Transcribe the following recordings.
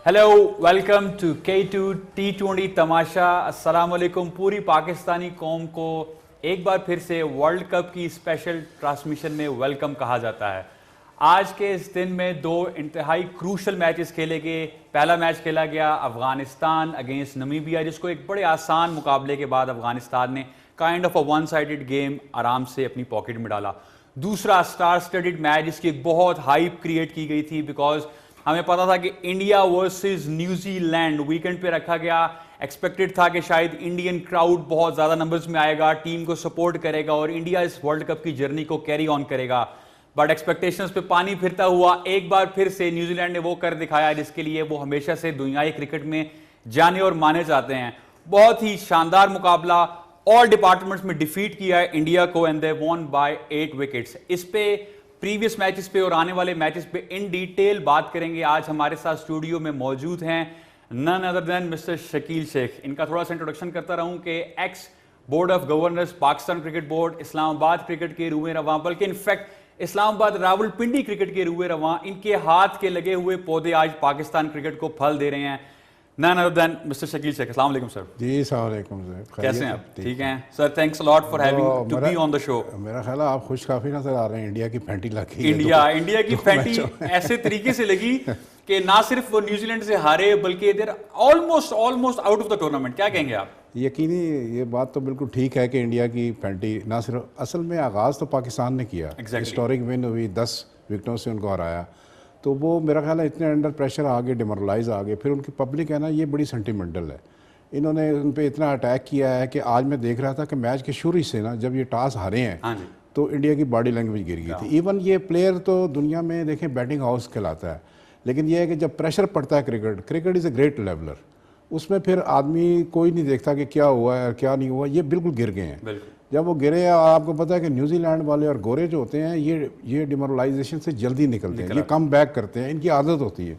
Hello, welcome to K2 T20 तमाशा। अस्सलाम वालेकुम। पूरी पाकिस्तानी कौम को एक बार फिर से वर्ल्ड कप की स्पेशल ट्रांसमिशन में वेलकम कहा जाता है। आज के इस दिन में दो इंतहाई क्रूशल मैचेस खेले गए। पहला मैच खेला गया अफगानिस्तान अगेंस्ट नमीबिया, जिसको एक बड़े आसान मुकाबले के बाद अफगानिस्तान ने kind of a one sided game आराम से अपनी पॉकेट में डाला। दूसरा स्टार स्टडीड मैच, जिसकी एक बहुत हाइप क्रिएट की गई थी, बिकॉज हमें पता था कि इंडिया वर्सेस न्यूजीलैंड वीकेंड पे रखा गया। एक्सपेक्टेड था कि शायद इंडियन क्राउड बहुत ज्यादा नंबर्स में आएगा, टीम को सपोर्ट करेगा और इंडिया इस वर्ल्ड कप की जर्नी को कैरी ऑन करेगा। बट एक्सपेक्टेशंस पे पानी फिरता हुआ एक बार फिर से न्यूजीलैंड ने वो कर दिखाया जिसके लिए वो हमेशा से दुनियाई क्रिकेट में जाने और माने जाते हैं। बहुत ही शानदार मुकाबला, ऑल डिपार्टमेंट्स में डिफीट किया है इंडिया को and they won by 8 wickets. इस पे प्रीवियस मैचेस पे और आने वाले मैचेस पे इन डिटेल बात करेंगे। आज हमारे साथ स्टूडियो में मौजूद हैं none other than mister Shakeel Sheikh. इनका थोड़ा सा इंट्रोडक्शन करता रहूं कि ex board of governors Pakistan cricket board, Islamabad cricket के रूए रवां, बल्कि इनफैक्ट इस्लामाबाद रावलपिंडी क्रिकेट के रूए रवां, इनके हाथ के लगे हुए पौधे आज पाकिस्तान क्रिकेट को फल दे रहे हैं। None other than mister Shakeel Sheikh. अस्सलाम वालेकुम सर। जी अस्सलाम वालेकुम सर, कैसे हैं आप? ठीक हैं sir, thanks a lot for having to be on the show. मेरा ख्याल है आप खुश काफी नजर आ रहे हैं। इंडिया की फैंटी लगी है। इंडिया की फैंटी ऐसे तरीके से लगी कि ना सिर्फ वो न्यूजीलैंड से हारे बल्कि they're almost out of the tournament. क्या कहेंगे आप? यकीनी ये बात तो बिल्कुल ठीक है कि इंडिया की फैंटी ना सिर्फ, असल में आगाज़ तो पाकिस्तान ने किया। हिस्टोरिक विन हुई, 10 विकेटों से उनको हराया, तो वो मेरा ख्याल है इतने अंडर प्रेशर आ गए, डिमोरलाइज आ गए। फिर उनकी पब्लिक है ना, ये बड़ी सेंटिमेंटल है। इन्होंने उन पर इतना अटैक किया है कि आज मैं देख रहा था कि मैच के शुरू से ना, जब ये टॉस हारे हैं तो इंडिया की बॉडी लैंग्वेज गिर गई थी। इवन ये प्लेयर तो दुनिया में देखें बैटिंग हाउस कहलाता है, लेकिन यह है कि जब प्रेशर पड़ता है, cricket is a great leveller, उसमें फिर आदमी कोई नहीं देखता कि क्या हुआ है क्या नहीं हुआ। ये बिल्कुल गिर गए हैं। जब वो गिरे, आपको पता है कि न्यूजीलैंड वाले और गोरे जो होते हैं ये डिमोरलाइजेशन से जल्दी निकलते हैं, ये कम बैक करते हैं, इनकी आदत होती है।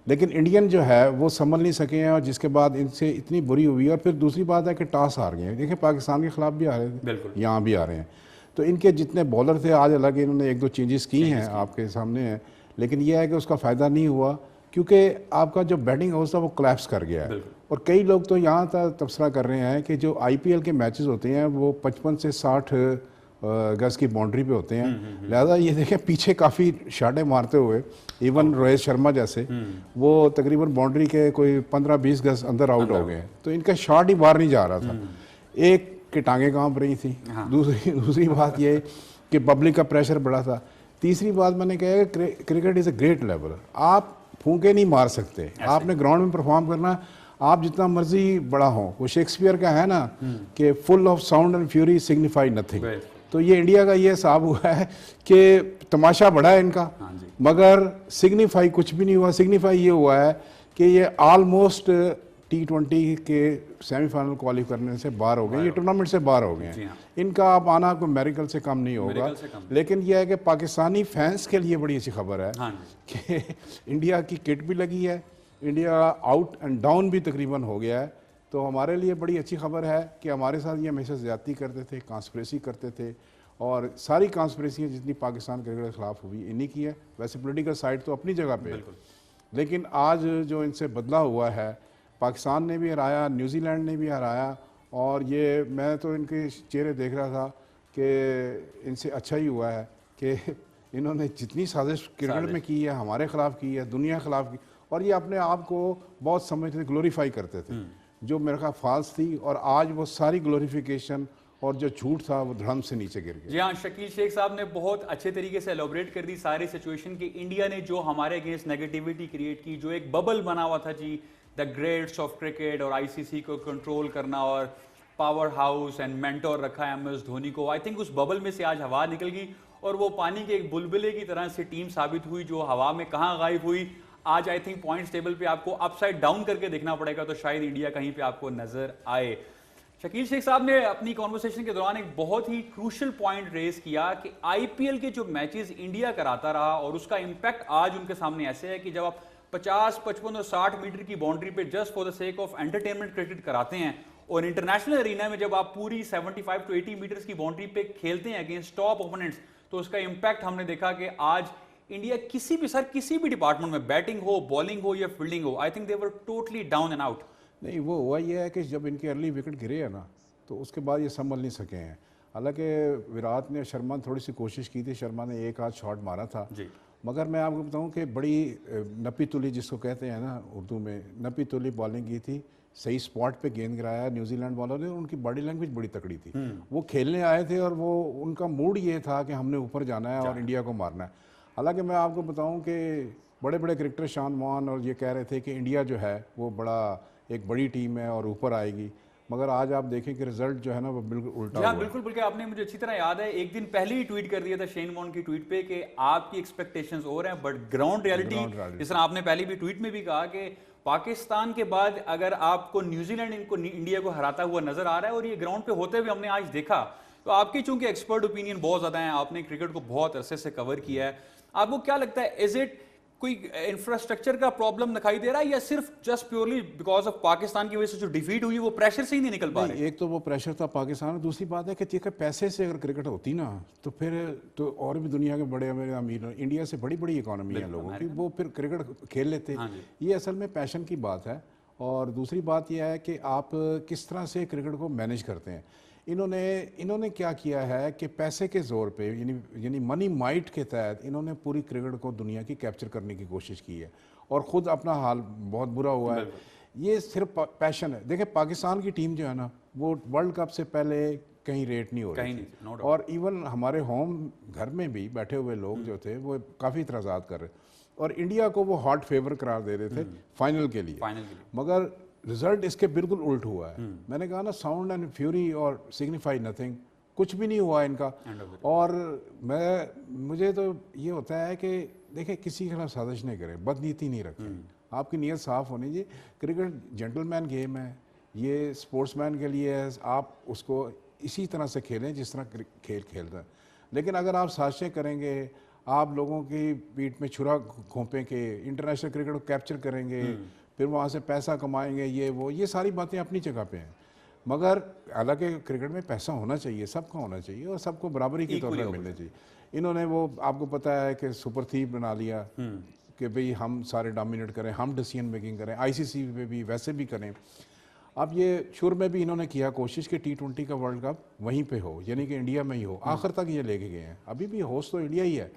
लेकिन इंडियन जो है वो संभल नहीं सके हैं और जिसके बाद इनसे इतनी बुरी हुई। और फिर दूसरी बात है कि टॉस हार गए हैं। देखिए पाकिस्तान के खिलाफ भी आ रहे थे, यहाँ भी आ रहे हैं। तो इनके जितने बॉलर थे आज अलग, इन्होंने 1-2 चेंजेस की हैं, आपके सामने हैं, लेकिन यह है कि उसका फ़ायदा नहीं हुआ क्योंकि आपका जो बैटिंग हाउस था वो कोलैप्स कर गया है। और कई लोग तो यहाँ तक तबसरा कर रहे हैं कि जो IPL के मैचेस होते हैं वो 55 से 60 गज की बाउंड्री पे होते हैं। लिहाजा ये देखें पीछे काफ़ी शाटें मारते हुए, इवन रोहित शर्मा जैसे वो तकरीबन बाउंड्री के कोई 15-20 गज अंदर आउट हो गए। तो इनका शॉट ही बाहर नहीं जा रहा था। एक कि टांगें कांप रही थी, दूसरी बात ये कि पब्लिक का प्रेशर बड़ा था। तीसरी बात मैंने कहा कि cricket is a great level. आप फूंके नहीं मार सकते, आपने ग्राउंड में परफॉर्म करना। आप जितना मर्जी बड़ा हो, वो शेक्सपियर का है ना कि full of sound and fury signify nothing. तो ये इंडिया का ये हिसाब हुआ है कि तमाशा बड़ा है इनका, मगर सिग्निफाई कुछ भी नहीं हुआ। सिग्निफाई ये हुआ है कि ये ऑलमोस्ट T20 के सेमीफाइनल क्वालिफाई करने से बाहर हो गए, ये टूर्नामेंट से बाहर हो गए हैं। इनका आप आना कोई मेरिकल से कम नहीं होगा। लेकिन यह है कि पाकिस्तानी फैंस के लिए बड़ी अच्छी खबर है कि इंडिया की किट भी लगी है, इंडिया आउट एंड डाउन भी तकरीबन हो गया है। तो हमारे लिए बड़ी अच्छी खबर है कि हमारे साथ ये हमेशा ज़्यादती करते थे, कॉन्स्पिरेसी करते थे, और सारी कॉन्स्पिरेसियाँ जितनी पाकिस्तान क्रिकेट के खिलाफ हुई इन्हीं की है। वैसे पॉलिटिकल साइड तो अपनी जगह पे है, लेकिन आज जो इनसे बदला हुआ है, पाकिस्तान ने भी हराया, न्यूजीलैंड ने भी हराया, और ये मैं तो इनके चेहरे देख रहा था कि इनसे अच्छा ही हुआ है कि इन्होंने जितनी साजिश क्रिकेट में की है, हमारे खिलाफ की है, दुनिया के खिलाफ की, और ये अपने आप को बहुत समझते थे, ग्लोरीफाई करते थे, जो मेरे ख्याल फॉल्स थी। और आज वो सारी ग्लोरीफिकेशन और जो झूठ था वो धड़म से नीचे गिर गया। जी हाँ, शकील शेख साहब ने बहुत अच्छे तरीके से एलोबरेट कर दी सारी सिचुएशन की। इंडिया ने जो हमारे अगेंस्ट नेगेटिविटी क्रिएट की, जो एक बबल बना हुआ था जी, द ग्रेट्स ऑफ क्रिकेट और ICC को कंट्रोल करना और पावर हाउस एंड मेंटोर रखा है MS धोनी को, आई थिंक उस बबल में से आज हवा निकल गई और वो पानी के एक बुलबुले की तरह से टीम साबित हुई, जो हवा में कहाँ गायब हुई। आज आई थिंक पॉइंट्स टेबल पे आपको अपसाइड डाउन करके देखना पड़ेगा, तो शायद इंडिया कहीं पे आपको नजर आए। शकील शेख साहब ने अपनी कॉन्वर्सेशन के दौरान एक बहुत ही क्रूशल पॉइंट रेज किया कि IPL के जो मैचेस इंडिया कराता रहा और उसका इंपैक्ट आज उनके सामने ऐसे है कि जब आप 50, 55 और 60 मीटर की बाउंड्री पे just for the sake of entertainment cricket कराते हैं, और इंटरनेशनल एरिना में जब आप पूरी 75 to 80 मीटर्स की बाउंड्री पे खेलते हैं अगेंस्ट टॉप ओपोनेंट्स, तो उसका इंपैक्ट हमने देखा कि आज इंडिया किसी भी डिपार्टमेंट में, बैटिंग हो, बॉलिंग हो या फील्डिंग हो, I think they were totally down and out. नहीं, वो हुआ ये है कि जब इनके अर्ली विकेट गिरे हैं ना, तो उसके बाद ये संभल नहीं सके हैं। हालांकि विराट ने, शर्मा ने थोड़ी सी कोशिश की थी, शर्मा ने एक आध शॉट मारा था जी। मगर मैं आपको बताऊं कि बड़ी नपी तुली जिसको कहते हैं ना उर्दू में, नपी तुली बॉलिंग की थी। सही स्पॉट पे गेंद गिराया न्यूजीलैंड वालों ने, उनकी बॉडी लैंग्वेज बड़ी तकड़ी थी। वो खेलने आए थे और वो उनका मूड ये था कि हमने ऊपर जाना है और इंडिया को मारना है। हालांकि मैं आपको बताऊं कि बड़े बड़े क्रिकेटर शान मान और ये कह रहे थे कि इंडिया जो है वो एक बड़ी टीम है और ऊपर आएगी, मगर आज आप देखें कि रिजल्ट जो है ना वो बिल्कुल उल्टा हुआ है। बिल्कुल, बल्कि आपने, मुझे अच्छी तरह याद है, एक दिन पहले ही ट्वीट कर दिया था शेन वॉर्न की ट्वीट पे कि आपकी एक्सपेक्टेशंस और हैं बट ग्राउंड रियलिटी, जिस तरह आपने पहले भी ट्वीट में भी कहा कि पाकिस्तान के बाद अगर आपको न्यूजीलैंड इंडिया को हराता हुआ नजर आ रहा है और ये ग्राउंड पे होते हुए हमने आज देखा, तो आपकी चूंकि एक्सपर्ट ओपिनियन बहुत ज्यादा है, आपने क्रिकेट को बहुत अरसे से कवर किया है, आपको क्या लगता है, इज इट कोई इंफ्रास्ट्रक्चर का प्रॉब्लम दिखाई दे रहा है या सिर्फ just purely because of Pakistan की वजह से जो डिफीट हुई वो प्रेशर से ही नहीं निकल पा रहे? एक तो वो प्रेशर था पाकिस्तान, दूसरी बात है कि पैसे से अगर क्रिकेट होती ना तो फिर तो और भी दुनिया के बड़े अमीर, इंडिया से बड़ी बड़ी इकोनॉमी है लोगों की, वो फिर क्रिकेट खेल लेते। ये असल में पैशन की बात है। और दूसरी बात यह है कि आप किस तरह से क्रिकेट को मैनेज करते हैं। इन्होंने क्या किया है कि पैसे के जोर पे, यानी मनी माइट के तहत इन्होंने पूरी क्रिकेट को दुनिया की कैप्चर करने की कोशिश की है और ख़ुद अपना हाल बहुत बुरा हुआ है। ये सिर्फ पैशन है। देखिए पाकिस्तान की टीम जो है ना वो वर्ल्ड कप से पहले कहीं रेट नहीं हो रही थी और इवन हमारे होम घर में भी बैठे हुए लोग जो थे वो काफ़ी इतराज़ात कर रहे और इंडिया को वो हॉट फेवर करार दे रहे थे फाइनल के लिए। मगर रिजल्ट इसके बिल्कुल उल्ट हुआ है। मैंने कहा ना, साउंड एंड फ्यूरी और सिग्निफाई नथिंग, कुछ भी नहीं हुआ इनका। और मुझे तो ये होता है कि देखिए किसी के खिलाफ साजिश नहीं करें, बदनीति नहीं रखें, आपकी नीयत साफ होनी चाहिए। क्रिकेट जेंटलमैन गेम है, ये स्पोर्ट्समैन के लिए है, आप उसको इसी तरह से खेलें जिस तरह खेल खेलता है। लेकिन अगर आप साजिशें करेंगे, आप लोगों की पीठ में छुरा घोंपें के इंटरनेशनल क्रिकेट को कैप्चर करेंगे, फिर वहाँ से पैसा कमाएंगे, ये सारी बातें अपनी जगह पे हैं। मगर हालांकि क्रिकेट में पैसा होना चाहिए, सबका होना चाहिए और सबको बराबरी के तौर पर मिलना चाहिए। इन्होंने वो आपको पता है कि सुपर थीप बना लिया कि भाई हम सारे डोमिनेट करें, हम डिसीजन मेकिंग करें, आईसीसी पे भी वैसे भी करें। अब ये शुरू में भी इन्होंने किया कोशिश कि T20 का वर्ल्ड कप वहीं पे हो, यानी कि इंडिया में ही हो, आखिर तक ये लेके गए हैं। अभी भी होस्ट तो इंडिया ही है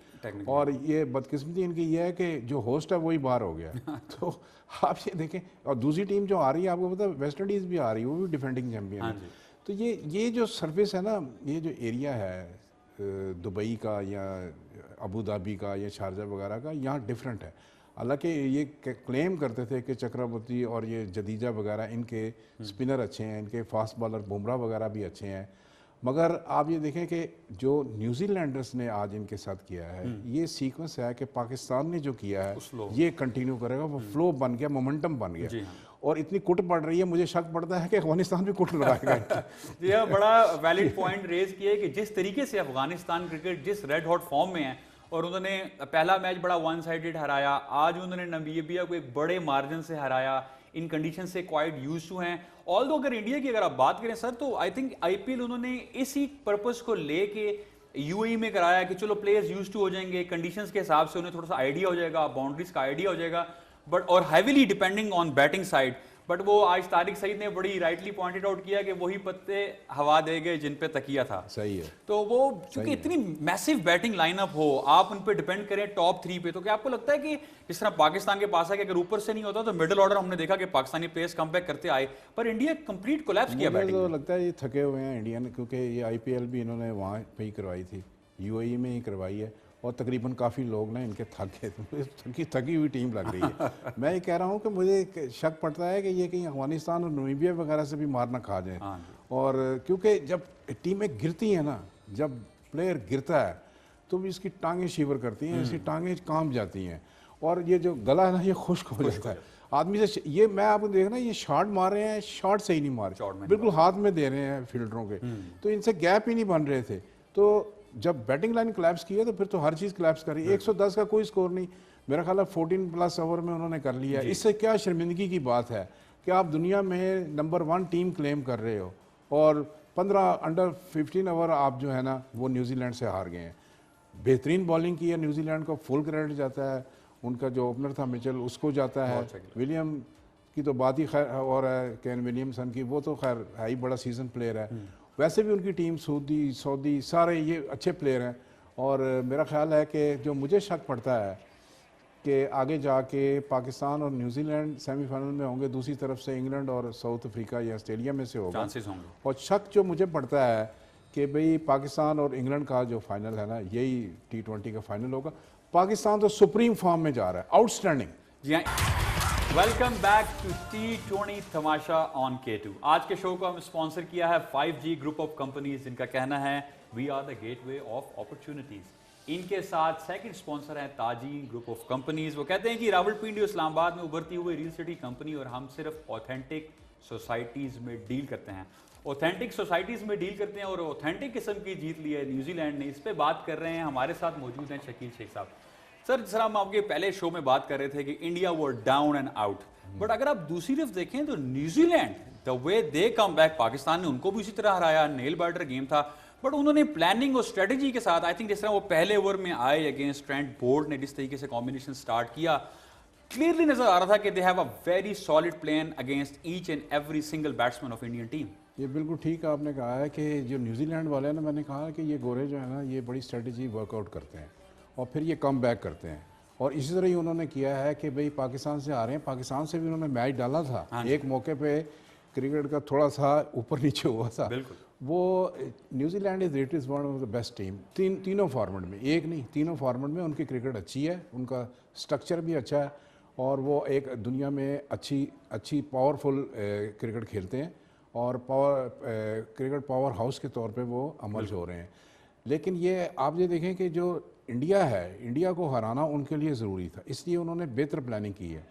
और ये बदकिस्मती इनकी ये है कि जो होस्ट है वही बाहर हो गया। तो आप ये देखें, और दूसरी टीम जो आ रही है आपको पता है वेस्ट इंडीज़ भी आ रही है, वो भी डिफेंडिंग चैंपियन है। तो ये जो सर्विस है ना, ये जो एरिया है दुबई का या अबू धाबी का या शारजा वगैरह का, यहाँ डिफरेंट है। हालांकि ये क्लेम करते थे कि चक्रवर्ती और ये जडीजा वगैरह इनके स्पिनर अच्छे हैं, इनके फास्ट बॉलर बुमराह वगैरह भी अच्छे हैं, मगर आप ये देखें कि जो न्यूजीलैंडर्स ने आज इनके साथ किया है, ये सीक्वेंस है कि पाकिस्तान ने जो किया है ये कंटिन्यू करेगा, वो फ्लो बन गया, मोमेंटम बन गया। और इतनी कुट पड़ रही है, मुझे शक पड़ता है कि अफगानिस्तान भी कुट लगाएगा। जी हाँ, बड़ा वैलिड पॉइंट रेज किया है कि जिस तरीके से अफगानिस्तान क्रिकेट जिस रेड हॉट फॉर्म में है, और उन्होंने पहला मैच बड़ा वन साइडेड हराया, आज उन्होंने नामीबिया को एक बड़े मार्जिन से हराया, इन कंडीशन से क्वाइट यूज टू हैं। ऑल्दो अगर इंडिया की अगर आप बात करें सर, तो आई थिंक आईपीएल उन्होंने इसी पर्पस को लेके यूएई में कराया कि चलो प्लेयर्स यूज टू हो जाएंगे, कंडीशंस के हिसाब से उन्हें थोड़ा सा आइडिया हो जाएगा, बाउंड्रीज का आइडिया हो जाएगा, बट और heavily depending on batting side. But वो आज तारिक सईद ने बड़ी राइटली पॉइंटेड आउट किया कि वही पत्ते हवा दे गए जिन पे तकिया था। सही है। तो वो क्योंकि इतनी मैसिव बैटिंग लाइनअप हो, आप उन पे डिपेंड करें टॉप 3 पे, तो क्या आपको लगता है कि जिस तरह पाकिस्तान के पास है कि अगर ऊपर से नहीं होता तो मिडिल ऑर्डर हमने देखा कि पाकिस्तानी प्लेयर्स कमबैक करते आए, पर इंडिया कंप्लीट कोलैप्स किया बैटिंग में? तो लगता है ये थके हुए हैं इंडियन, क्योंकि ये आईपीएल भी इन्होंने वहाँ पे ही करवाई थी, यूएई में ही करवाई है, और तकरीबन काफ़ी लोग ना इनके थक गए, थकी हुई टीम लग रही है। मैं ये कह रहा हूँ कि मुझे शक पड़ता है कि ये कहीं अफगानिस्तान और नामीबिया वगैरह से भी मार ना खा जाए। और क्योंकि जब टीमें गिरती हैं ना, जब प्लेयर गिरता है तो भी इसकी टांगें शिवर करती हैं, इसकी टांगें कांप जाती हैं और ये जो गला है ना ये खुश्क हो जाता है आदमी से। ये मैं आपको देखना, ये शॉट मार रहे हैं, शॉट सही नहीं मार रहे, बिल्कुल हाथ में दे रहे हैं फील्डरों के, तो इनसे गैप ही नहीं बन रहे थे। तो जब बैटिंग लाइन कोलैप्स की है तो फिर तो हर चीज़ कोलैप्स कर रही है। 110 का कोई स्कोर नहीं, मेरा ख्याल है 14+ ओवर में उन्होंने कर लिया। इससे क्या शर्मिंदगी की बात है कि आप दुनिया में नंबर 1 टीम क्लेम कर रहे हो और 15 अंडर 15 ओवर आप जो है ना वो न्यूजीलैंड से हार गए हैं। बेहतरीन बॉलिंग की है न्यूजीलैंड को, फुल क्रेडिट जाता है। उनका जो ओपनर था मिचेल उसको जाता है। विलियम की तो बात ही खैर और है, केन विलियमसन की, वो तो खैर है ही बड़ा सीजन प्लेयर है। वैसे भी उनकी टीम सऊदी सारे ये अच्छे प्लेयर हैं। और मेरा ख्याल है कि जो मुझे शक पड़ता है कि आगे जाके पाकिस्तान और न्यूजीलैंड सेमीफाइनल में होंगे, दूसरी तरफ से इंग्लैंड और साउथ अफ्रीका या ऑस्ट्रेलिया में से होगा। और शक जो मुझे पड़ता है कि भाई पाकिस्तान और इंग्लैंड का जो फाइनल है ना, यही T20 का फाइनल होगा। पाकिस्तान तो सुप्रीम फॉर्म में जा रहा है, आउटस्टैंडिंग। जी हाँ, welcome back to T20 Tamasha on K2। आज के शो को हम स्पॉन्सर किया है 5G ग्रुप ऑफ कंपनीज, जिनका कहना है we are the gateway of opportunities. इनके साथ सेकंड स्पॉन्सर है ताजी ग्रुप ऑफ कंपनीज। वो कहते हैं कि रावलपिंडी इस्लामाबाद में उभरती हुई रियल सिटी कंपनी, और हम सिर्फ ऑथेंटिक सोसाइटीज में डील करते हैं। ऑथेंटिक सोसाइटीज में डील करते हैं और ऑथेंटिक किस्म की जीत ली है न्यूजीलैंड ने। इस पे बात कर रहे हैं, हमारे साथ मौजूद हैं शकील शेख साहब। सर हम आपके पहले शो में बात कर रहे थे कि इंडिया वो डाउन एंड आउट, बट अगर आप दूसरी तरफ देखें तो New Zealand the way they come back, Pakistan ने उनको भी उसी तरह हराया, नेल बाइटर गेम था, बट उन्होंने प्लानिंग और स्ट्रेटजी के साथ, आई थिंक जिस तरह वो पहले ओवर में आए अगेंस्ट ट्रेंट बोल्ट ने, जिस तरीके से कॉम्बिनेशन स्टार्ट किया, क्लियरली नजर आ रहा था कि they have a very solid plan against each and every single batsman of Indian team. ये बिल्कुल ठीक आपने कहा है कि जो न्यूजीलैंड वाले हैं ना, मैंने कहा कि ये गोरे जो है ना, ये बड़ी स्ट्रेटजी वर्कआउट करते हैं और फिर ये कम बैक करते हैं। और इसी तरह ही उन्होंने किया है कि भाई पाकिस्तान से आ रहे हैं, पाकिस्तान से भी उन्होंने मैच डाला था। एक मौके पे क्रिकेट का थोड़ा सा ऊपर नीचे हुआ था। वो New Zealand is one of the best team. तीनों फॉर्मेट में, एक नहीं तीनों फॉर्मेट में उनकी क्रिकेट अच्छी है, उनका स्ट्रक्चर भी अच्छा है और वो एक दुनिया में अच्छी पावरफुल क्रिकेट खेलते हैं और क्रिकेट पावर हाउस के तौर पे वो अमल हो रहे हैं। लेकिन ये आप ये देखें कि जो इंडिया है, इंडिया को हराना उनके लिए ज़रूरी था, इसलिए उन्होंने बेहतर प्लानिंग की है।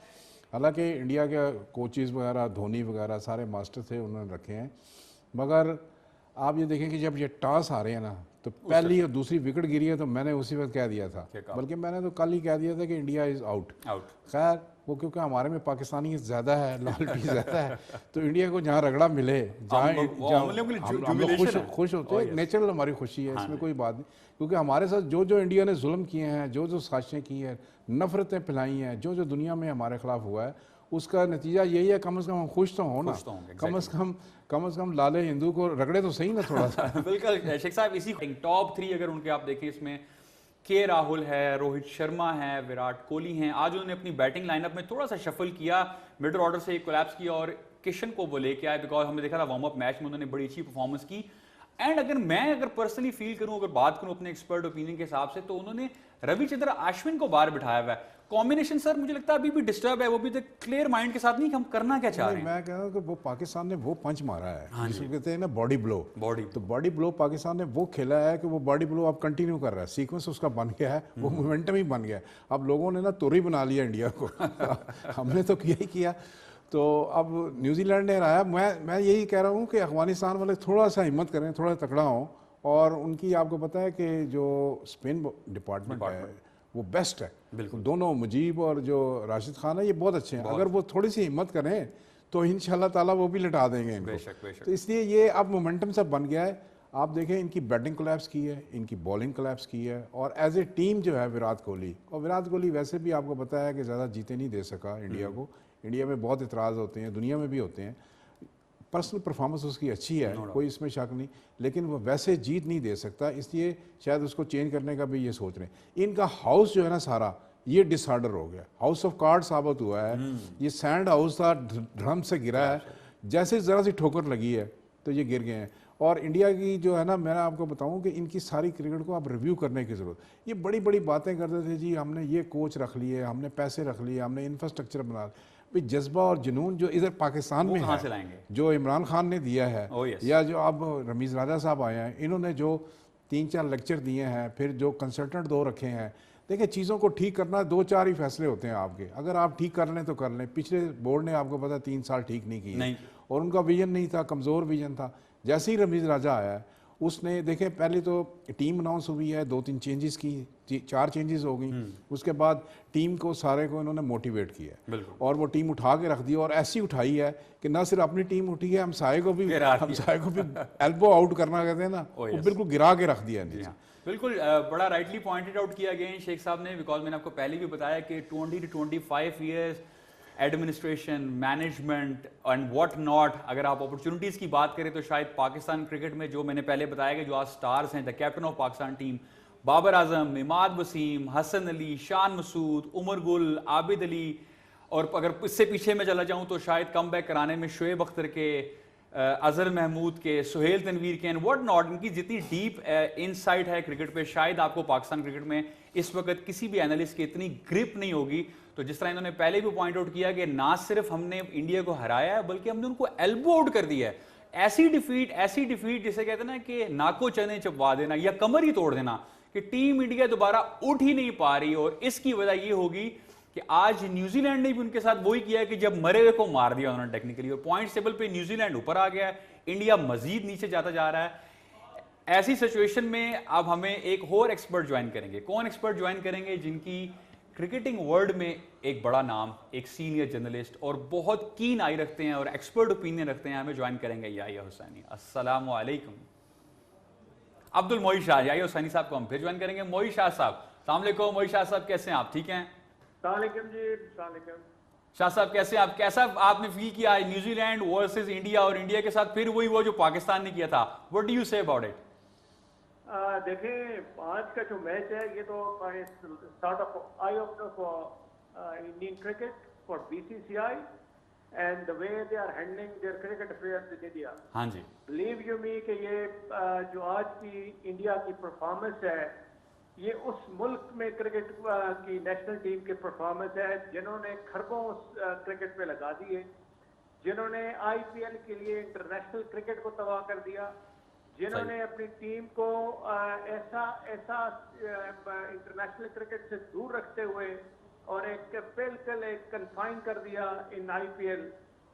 हालांकि इंडिया के कोचेज़ वगैरह, धोनी वगैरह सारे मास्टर थे, उन्होंने रखे हैं, मगर आप ये देखें कि जब ये टॉस आ रहे हैं ना, तो पहली और दूसरी विकेट गिरी है तो मैंने उसी वक्त कह दिया था, बल्कि मैंने तो कल ही कह दिया था कि इंडिया इज़ आउट। खैर वो क्योंकि हमारे में पाकिस्तानी ज़्यादा है, लॉयल्टी ज़्यादा है, तो इंडिया को जहाँ रगड़ा मिले, जहाँ हम लोग खुश होते हैं, नेचुरल हमारी खुशी है, इसमें कोई बात नहीं। क्योंकि हमारे साथ जो इंडिया ने जुल्म किए हैं, जो साजिशें की हैं, नफरतें फैलाई हैं, जो दुनिया में हमारे खिलाफ हुआ है, उसका नतीजा यही है। कम से कम हम खुश तो हों ना, कम से कम लाले हिंदू को रगड़े तो सही ना थोड़ा सा। बिल्कुल शेख साहब, इसी टॉप 3 अगर उनके आप देखें, इसमें के राहुल है, रोहित शर्मा है, विराट कोहली हैं। आज उन्होंने अपनी बैटिंग लाइनअप में थोड़ा सा शफल किया, मिडल ऑर्डर से कोलैप्स किया और किशन को वो लेके आए, बिकॉज हमने देखा था वार्म अप मैच में उन्होंने बड़ी अच्छी परफॉर्मेंस की। एंड अगर पर्सनली फील करूं, अगर बात करूं अपने एक्सपर्ट ओपिनियन के हिसाब से, तो उन्होंने रविचंद्र अश्विन को बाहर बिठाया हुआ है। कॉम्बिनेशन सर मुझे लगता है अभी भी डिस्टर्ब है, वो भी क्लियर माइंड के साथ नहीं कि हम करना क्या चाह रहे हैं। मैं कह रहा हूं कि वो पाकिस्तान ने वो पंच मारा है जिसको कहते हैं ना बॉडी ब्लो। तो बॉडी ब्लो पाकिस्तान ने वो खेला है कि वो बॉडी ब्लो अब कंटिन्यू कर रहा है, सीक्वेंस उसका बन गया है, वो मोमेंटम ही बन गया है। अब लोगों ने ना तुरी बना लिया इंडिया को हमने तो यही किया। तो अब न्यूजीलैंड ने हराया। मैं यही कह रहा हूँ कि अफगानिस्तान वाले थोड़ा सा हिम्मत करें, थोड़ा तकड़ा हों, और उनकी आपको पता है कि जो स्पिन डिपार्टमेंट है वो बेस्ट है। बिल्कुल, दोनों मुजीब और जो राशिद खान है ये बहुत अच्छे हैं। अगर वो थोड़ी सी हिम्मत करें तो इंशाल्लाह ताला वो भी लटा देंगे इनको। बेशक। तो इसलिए ये अब मोमेंटम सब बन गया है। आप देखें इनकी बैटिंग कोलैप्स की है, इनकी बॉलिंग कोलैप्स की है, और एज ए टीम जो है विराट कोहली वैसे भी आपको पता है कि ज़्यादा जीते नहीं दे सका इंडिया को। इंडिया में बहुत इतराज़ होते हैं, दुनिया में भी होते हैं। पर्सनल परफॉर्मेंस उसकी अच्छी है, कोई इसमें शक नहीं, लेकिन वो वैसे जीत नहीं दे सकता, इसलिए शायद उसको चेंज करने का भी ये सोच रहे हैं। इनका हाउस जो है ना सारा ये डिसऑर्डर हो गया, हाउस ऑफ कार्ड साबित हुआ है। ये सैंड हाउस था, ड्रम से गिरा है, जैसे ज़रा सी ठोकर लगी है तो ये गिर गए हैं। और इंडिया की जो है ना, मैं आपको बताऊं कि इनकी सारी क्रिकेट को आप रिव्यू करने की ज़रूरत। ये बड़ी बड़ी बातें करते थे, जी हमने ये कोच रख लिए, हमने पैसे रख लिए, हमने इंफ्रास्ट्रक्चर बना। भाई जज्बा और जुनून जो इधर पाकिस्तान में है, से लाएंगे? जो इमरान खान ने दिया है, या जो अब रमीज़ राजा साहब आए हैं, इन्होंने जो 3-4 लेक्चर दिए हैं, फिर जो कंसल्टेंट 2 रखे हैं। देखिए चीज़ों को ठीक करना 2-4 ही फैसले होते हैं आपके, अगर आप ठीक कर लें तो कर लें। पिछले बोर्ड ने आपको पता 3 साल ठीक नहीं किए, और उनका विजन नहीं था, कमज़ोर विजन था। जैसे ही रमीज़ राजा आया उसने, देखें पहले तो टीम अनाउंस हुई है, 2-3 चेंजेस की, 4 चेंजेस हो गई। उसके बाद टीम को सारे को इन्होंने मोटिवेट किया और वो टीम उठा के रख दी और ऐसी उठाई है कि ना सिर्फ अपनी टीम उठी है, हम साए को भी एल्बो आउट करना कहते हैं ना, वो बिल्कुल गिरा के रख दिया नीचे। बिल्कुल बड़ा राइटली पॉइंटेड आउट किया गया शेख साहब ने, बिकॉज मैंने आपको पहले भी बताया कि 20 to 25 years administration, management and what not, अगर आप अपॉर्चुनिटीज़ की बात करें तो शायद पाकिस्तान क्रिकेट में जो मैंने पहले बताया कि जो आज स्टार्स हैं, the captain of Pakistan team Babar Azam, Imad Wasim, Hasan Ali, Shan Masood, Umar Gul, Abid Ali, और अगर इससे पीछे में चला जाऊं तो शायद कम बैक कराने में शोएब अख्तर के, अजहर महमूद के, सुहेल तनवीर के एंड व्हाट नॉट, इनकी जितनी डीप इनसाइट है क्रिकेट पे, शायद आपको पाकिस्तान क्रिकेट में इस वक्त किसी भी एनालिस्ट की इतनी ग्रिप नहीं होगी। तो जिस तरह इन्होंने पहले भी पॉइंट आउट किया कि ना सिर्फ हमने इंडिया को हराया है बल्कि हमने उनको एल्बो आउट कर दिया है। ऐसी डिफीट जिसे कहते हैं ना कि नाको चने चबवा देना या कमर ही तोड़ देना, कि टीम इंडिया दोबारा उठ ही नहीं पा रही। और इसकी वजह ये होगी कि आज न्यूजीलैंड ने भी उनके साथ वही किया है कि जब मरे हुए को मार दिया उन्होंने टेक्निकली, और पॉइंट टेबल पे न्यूजीलैंड ऊपर आ गया है, इंडिया मजीद नीचे जाता जा रहा है। ऐसी सिचुएशन में अब हमें एक और एक्सपर्ट ज्वाइन करेंगे। कौन एक्सपर्ट ज्वाइन करेंगे? जिनकी क्रिकेटिंग वर्ल्ड में एक बड़ा नाम, एक सीनियर जर्नलिस्ट और बहुत कीन आई रखते हैं और एक्सपर्ट ओपिनियन रखते हैं। हमें ज्वाइन करेंगे याहिया हुसैनी। अस्सलाम वालेकुम। अब्दुल मोई शाह, याहिया हुसैनी साहब को हम फिर ज्वाइन करेंगे। मोई शाह साहब, अस्सलाम वालेकुम। मोई शाह साहब कैसे हैं आप? ठीक हैं? शाह साहब कैसे आप? कैसा आपने फील किया न्यूजीलैंड वर्सेस इंडिया और इंडिया के साथ फिर वही वो जो पाकिस्तान ने किया था? What do you say about it? देखें, आज का जो मैच है ये तो start of eye opener for Indian cricket for BCCI and the way they are handling their cricket affairs in India. हाँ जी, बिलीव यू मी कि ये जो आज की इंडिया की परफॉर्मेंस है, ये उस मुल्क में क्रिकेट की नेशनल टीम की परफॉर्मेंस है जिन्होंने खरबों क्रिकेट पे लगा दिए, जिन्होंने आईपीएल के लिए इंटरनेशनल क्रिकेट को तबाह कर दिया, जिन्होंने अपनी टीम को ऐसा इंटरनेशनल क्रिकेट से दूर रखते हुए और एक बिल्कुल एक कन्फाइन कर दिया इन आईपीएल।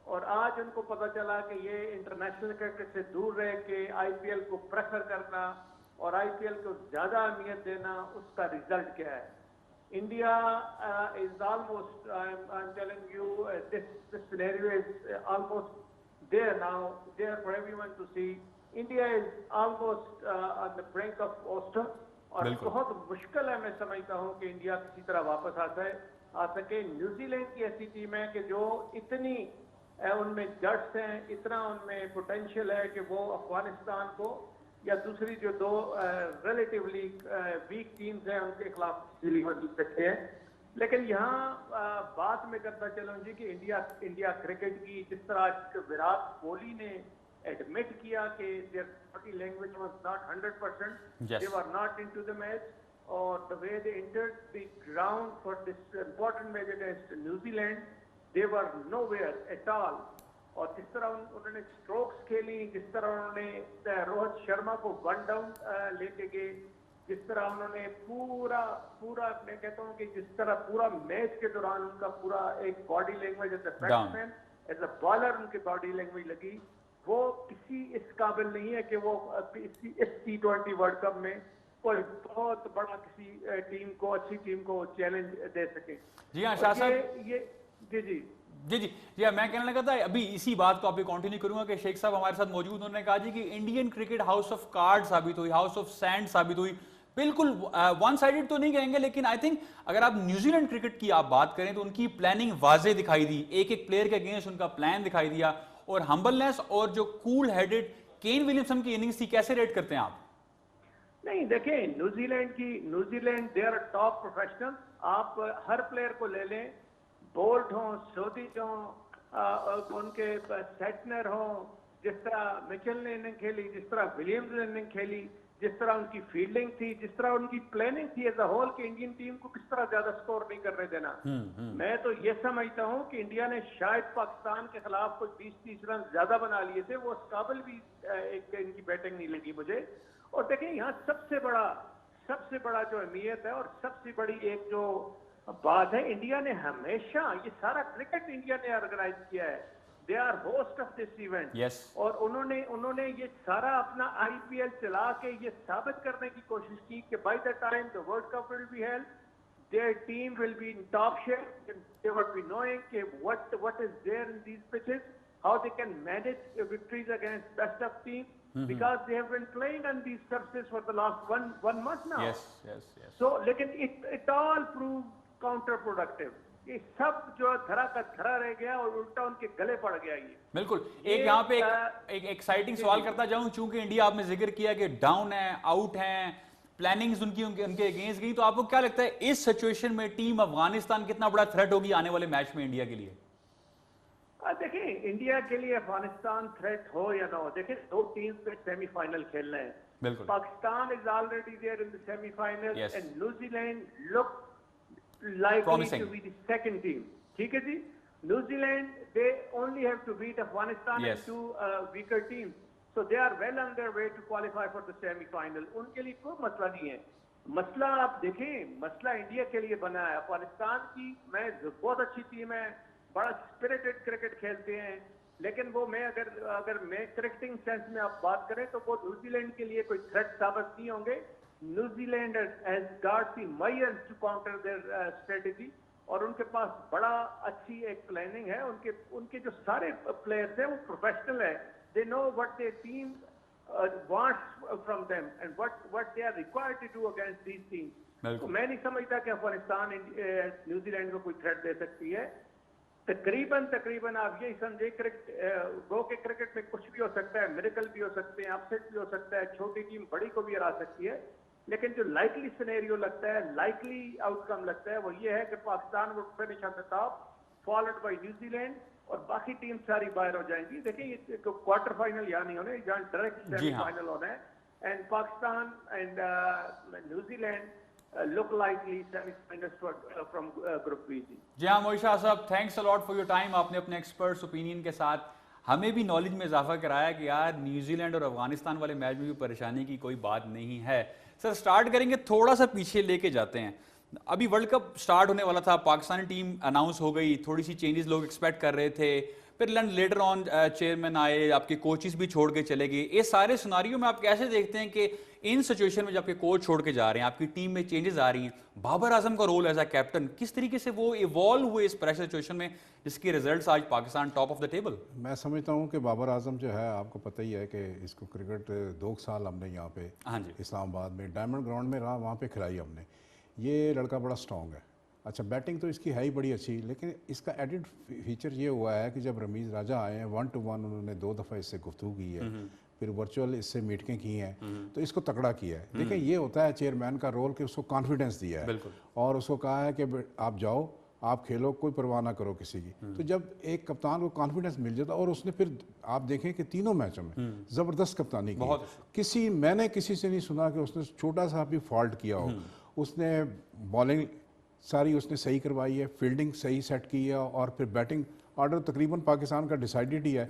और आज उनको पता चला कि ये इंटरनेशनल क्रिकेट से दूर रह के आईपीएल को प्रेफर करना और आईपीएल को ज्यादा अहमियत देना, उसका रिजल्ट क्या है? India is almost, I am telling you, this scenario is almost there now, there for everyone to see. India is almost on the brink of ouster और बहुत मुश्किल है, मैं समझता हूँ कि इंडिया किसी तरह वापस आ सके। न्यूजीलैंड की ऐसी टीम है कि जो इतनी उनमें गट्स हैं, इतना उनमें पोटेंशियल है कि वो अफगानिस्तान को या दूसरी जो दो रिलेटिवली वीक टीम्स हैं उनके खिलाफ जीत सकते हैं। लेकिन यहाँ बात मैं करता चलूँ जी कि इंडिया क्रिकेट की, जिस तरह विराट कोहली ने एडमिट किया कि their body language was not 100%, they were not into the match, और the way they entered the ground for this important match against New Zealand, they were nowhere at all. और जिस तरह उन्होंने स्ट्रोक्स खेली, जिस तरह उन्होंने रोहित शर्मा को 1 डाउन लेके गए, जिस तरह उन्होंने पूरा मैं कहता हूँ कि जिस तरह पूरा मैच के दौरान उनका पूरा एक body language as a batsman, as a bowler उनकी बॉडी लैंग्वेज लगी, वो किसी इस काबिल नहीं है कि वो इस T20 वर्ल्ड कप में कोई बहुत बड़ा किसी टीम को, अच्छी टीम को चैलेंज दे सके। जी हाँ शाह साहब, ये जी जी जी जी जी मैं कहने लगा था अभी इसी बात को अभी कंटिन्यू करूंगा कि शेख साहब हमारे साथ मौजूद, उन्होंने कहा जी कि Indian cricket house of card साबित हुई, हाउस ऑफ सैंड साबित हुई। बिल्कुल वन साइडेड तो नहीं कहेंगे, लेकिन आई थिंक अगर आप न्यूजीलैंड क्रिकेट की आप बात करें तो उनकी प्लानिंग वाजे दिखाई दी, एक एक प्लेयर के अगेंस्ट उनका प्लान दिखाई दिया, और हम्बलनेस और जो कूल हेडेड केन विलियमसन की इनिंग्स थी, कैसे रेट करते हैं आप? नहीं, देखें, New Zealand they are top professional. आप हर प्लेयर को ले लें, बोल्ट हो, सोदिच हो, उनके सेटनर हो, जिस तरह मिचेल ने इनिंग खेली, जिस तरह विलियम्स ने इनिंग खेली, जिस तरह उनकी फील्डिंग थी, जिस तरह उनकी प्लानिंग थी एज अ होल कि इंडियन टीम को किस तरह ज्यादा स्कोर नहीं करने देना। मैं तो ये समझता हूं कि इंडिया ने शायद पाकिस्तान के खिलाफ कोई 20-30 रन ज्यादा बना लिए थे, वो उस काबिल भी एक इनकी बैटिंग नहीं लगी मुझे। और देखें, यहाँ सबसे बड़ा जो अहमियत है और सबसे बड़ी एक जो बात है, इंडिया ने हमेशा, ये सारा क्रिकेट इंडिया ने ऑर्गेनाइज किया है। They are host of this event. Yes. और उन्होंने ये सारा अपना आईपीएल चला के ये साबित करने की कोशिश की कि by the time the world cup will be held, their team will be in top shape, and they would be knowing what is there in these pitches, how they can manage victories against best of teams, because they have been playing on these surfaces for the last one month now. Yes. So, लेकिन it all proved counterproductive. ये सब जो धरा का धरा रह गया और उल्टा उनके गले पड़ गया ये। बिल्कुल। एक यहाँ पे एक एक्साइटिंग सवाल करता जाऊं, चूंकि इंडिया आपने जिक्र किया कि डाउन है, आउट है, प्लानिंग्स उनके अगेंस्ट गई, तो आपको क्या लगता है इस सिचुएशन में टीम अफगानिस्तान कितना बड़ा थ्रेट होगी आने वाले मैच में इंडिया के लिए? देखिए, इंडिया के लिए अफगानिस्तान थ्रेट हो या ना हो, देखिए 2 टीम्स में सेमीफाइनल खेलना है। बिल्कुल। Pakistan is already there in the semifinal Yes. And New Zealand look likely Promising. to be the second team. ठीक है जी, New Zealand they only have to beat Afghanistan Yes. and 2 weaker teams, so they are well on their way to qualify for the semi-final. उनके लिए कोई मसला नहीं है। मसला आप देखें, मसला इंडिया के लिए बना है। अफगानिस्तान की बहुत अच्छी टीम है, बड़ा स्पिरिटेड क्रिकेट खेलते हैं, लेकिन वो अगर मैं क्रिकेटिंग सेंस में आप बात करें तो वो न्यूजीलैंड के लिए कोई थ्रेट साबित नहीं होंगे। New Zealand has got the millions to counter their strategy, और उनके पास बड़ा अच्छी एक प्लानिंग है। उनके जो सारे प्लेयर्स हैं वो प्रोफेशनल है। They know what their team wants from them and what they are required to do against these teams. तो मैं नहीं समझता कि अफगानिस्तान न्यूजीलैंड को कोई थ्रेट दे सकती है। तकरीबन आप यही समझे, गो के क्रिकेट में कुछ भी हो सकता है, मिरेकल भी हो सकते हैं, अपसेट भी हो सकता है, छोटी टीम बड़ी को भी हरा सकती है, लेकिन जो लाइकली सिनेरियो लगता है, लाइकली आउटकम लगता है, वो ये है कि पाकिस्तान वो finish on the top followed by New Zealand और बाकी टीम सारी बाहर हो जाएंगी। देखिए, ये क्वार्टर फाइनल यहाँ नहीं होने, जहाँ डायरेक्ट सेमीफाइनल होना है, and Pakistan and New Zealand look likely semi-finalists from Group B. जी हाँ, मोहित शाह साहब, thanks a lot for your time. आपने अपने एक्सपर्ट्स ओपिनियन के साथ हमें भी नॉलेज में इजाफा कराया कि यार न्यूजीलैंड और अफगानिस्तान वाले मैच में भी परेशानी की कोई बात नहीं है। सर, स्टार्ट करेंगे, थोड़ा सा पीछे लेके जाते हैं। अभी वर्ल्ड कप स्टार्ट होने वाला था, पाकिस्तानी टीम अनाउंस हो गई, थोड़ी सी चेंजेस लोग एक्सपेक्ट कर रहे थे, फिर लेटर ऑन चेयरमैन आए, आपके कोचेस भी छोड़ के चले गए। ये सारे सिनारियो में आप कैसे देखते हैं कि इन सिचुएशन में जब आपके कोच छोड़ के जा रहे हैं, आपकी टीम में चेंजेस आ रही हैं, बाबर आजम का रोल एज अ कैप्टन किस तरीके से वो इवॉल्व हुए इस प्रेशर सिचुएशन में, जिसके रिजल्ट्स आज Pakistan top of the table? मैं समझता हूँ कि बाबर आजम जो है, आपको पता ही है कि इसको क्रिकेट 2 साल हमने यहाँ पे इस्लामाबाद में डायमंड ग्राउंड में रहा, वहाँ पे खिलाई हमने। ये लड़का बड़ा स्ट्रॉन्ग है। अच्छा, बैटिंग तो इसकी है ही बड़ी अच्छी, लेकिन इसका एडिड फीचर ये हुआ है कि जब रमीज़ राजा आए हैं 1-to-1 उन्होंने 2 दफ़ा इससे गुफ्तगू की है, फिर वर्चुअल इससे मीटिंगें की हैं, तो इसको तगड़ा किया है। देखिए, ये होता है चेयरमैन का रोल कि उसको कॉन्फिडेंस दिया है और उसको कहा है कि आप जाओ, आप खेलो, कोई परवाह ना करो किसी की। तो जब एक कप्तान को कॉन्फिडेंस मिल जाता, और उसने फिर आप देखें कि तीनों मैचों में ज़बरदस्त कप्तानी की। मैंने किसी से नहीं सुना कि उसने छोटा सा भी फॉल्ट किया हो। उसने बॉलिंग सारी उसने सही करवाई है, फील्डिंग सही सेट की है, और फिर बैटिंग ऑर्डर तकरीबन पाकिस्तान का डिसाइडेड ही है।